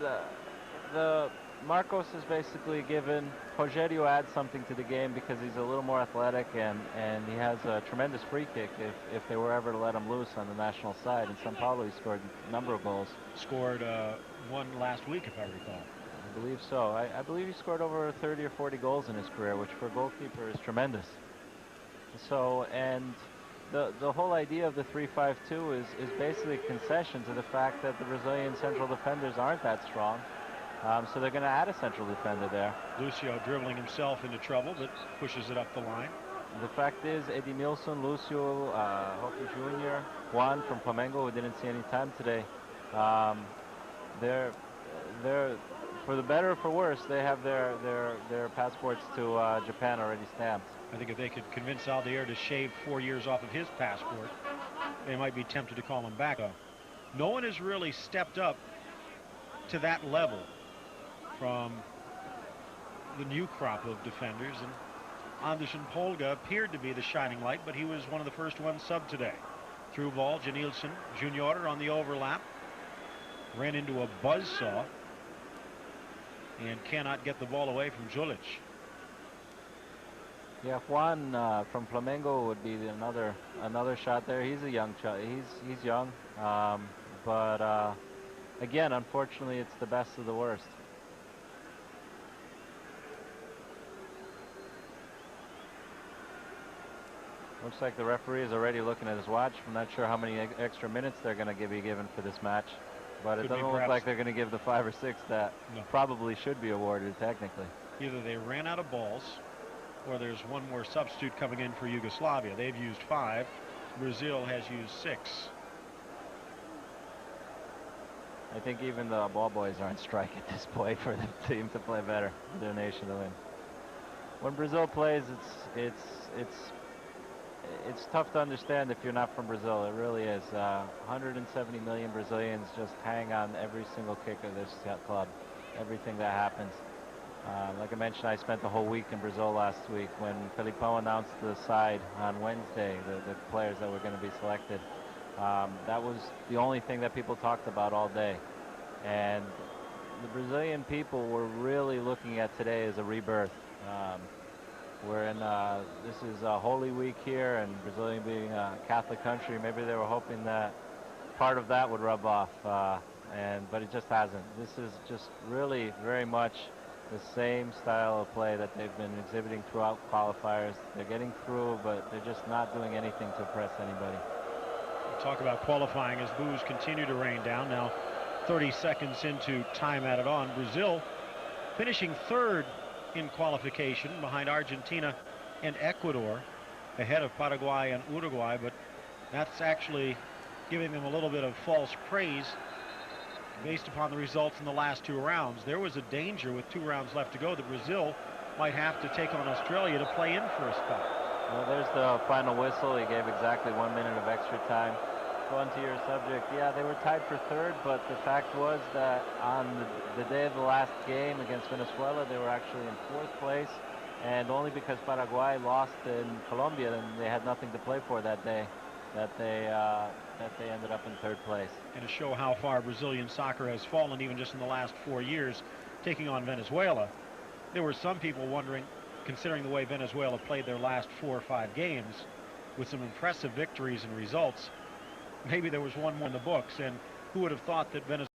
the Marcos is basically given. Rogério adds something to the game because he's a little more athletic, and he has a tremendous free kick if they were ever to let him loose on the national side. In São Paulo, he scored a number of goals. Scored
one last week, if I recall.
I believe so. I believe he scored over 30 or 40 goals in his career, which for a goalkeeper is tremendous. So, and the whole idea of the 3-5-2 is basically a concession to the fact that the Brazilian central defenders aren't that strong. So they're going to add a central defender there.
Lucio dribbling himself into trouble, but pushes it up the line.
The fact is, Edmilson, Lucio, Roque Jr., Juan from Flamengo, who didn't see any time today, they're for the better or for worse, they have their passports to Japan already stamped.
I think if they could convince Aldair to shave 4 years off of his passport, they might be tempted to call him back. No one has really stepped up to that level from the new crop of defenders, and Andersen Polga appeared to be the shining light, but he was one of the first ones subbed today. Through ball, Janilson Jr. on the overlap, ran into a buzzsaw and cannot get the ball away from Julic.
Yeah, Juan from Flamengo would be another shot there. He's a young shot. He's young, but again, unfortunately, it's the best of the worst. Looks like the referee is already looking at his watch. I'm not sure how many extra minutes they're going to be given for this match, but it doesn't look like they're going to give the 5 or 6 that probably should be awarded technically.
Either they ran out of balls, or there's one more substitute coming in for Yugoslavia. They've used 5. Brazil has used 6.
I think even the ball boys are on strike at this point for the team to play better, for their nation to win. When Brazil plays, it's tough to understand if you're not from Brazil. It really is. 170 million Brazilians just hang on every single kick of this club, everything that happens. Like I mentioned, I spent the whole week in Brazil last week when Felipão announced the side on Wednesday, the players that were going to be selected. That was the only thing that people talked about all day. And the Brazilian people were really looking at today as a rebirth. We're in, this is a Holy Week here, and Brazil being a Catholic country, maybe they were hoping that part of that would rub off, but it just hasn't. This is just really very much the same style of play that they've been exhibiting throughout qualifiers. They're getting through, but they're just not doing anything to impress anybody.
We'll talk about qualifying as boos continue to rain down. Now 30 seconds into time added on. Brazil finishing 3rd in qualification behind Argentina and Ecuador, ahead of Paraguay and Uruguay, but that's actually giving them a little bit of false praise based upon the results in the last 2 rounds. There was a danger with 2 rounds left to go that Brazil might have to take on Australia to play in for a spot.
Well, there's the final whistle. He gave exactly 1 minute of extra time. Going to your subject, yeah, they were tied for 3rd, but the fact was that on the day of the last game against Venezuela, they were actually in 4th place, and only because Paraguay lost in Colombia, and they had nothing to play for that day, that they ended up in 3rd place.
And to show how far Brazilian soccer has fallen even just in the last 4 years, taking on Venezuela, there were some people wondering, considering the way Venezuela played their last 4 or 5 games, with some impressive victories and results, maybe there was one more in the books, and who would have thought that Venezuela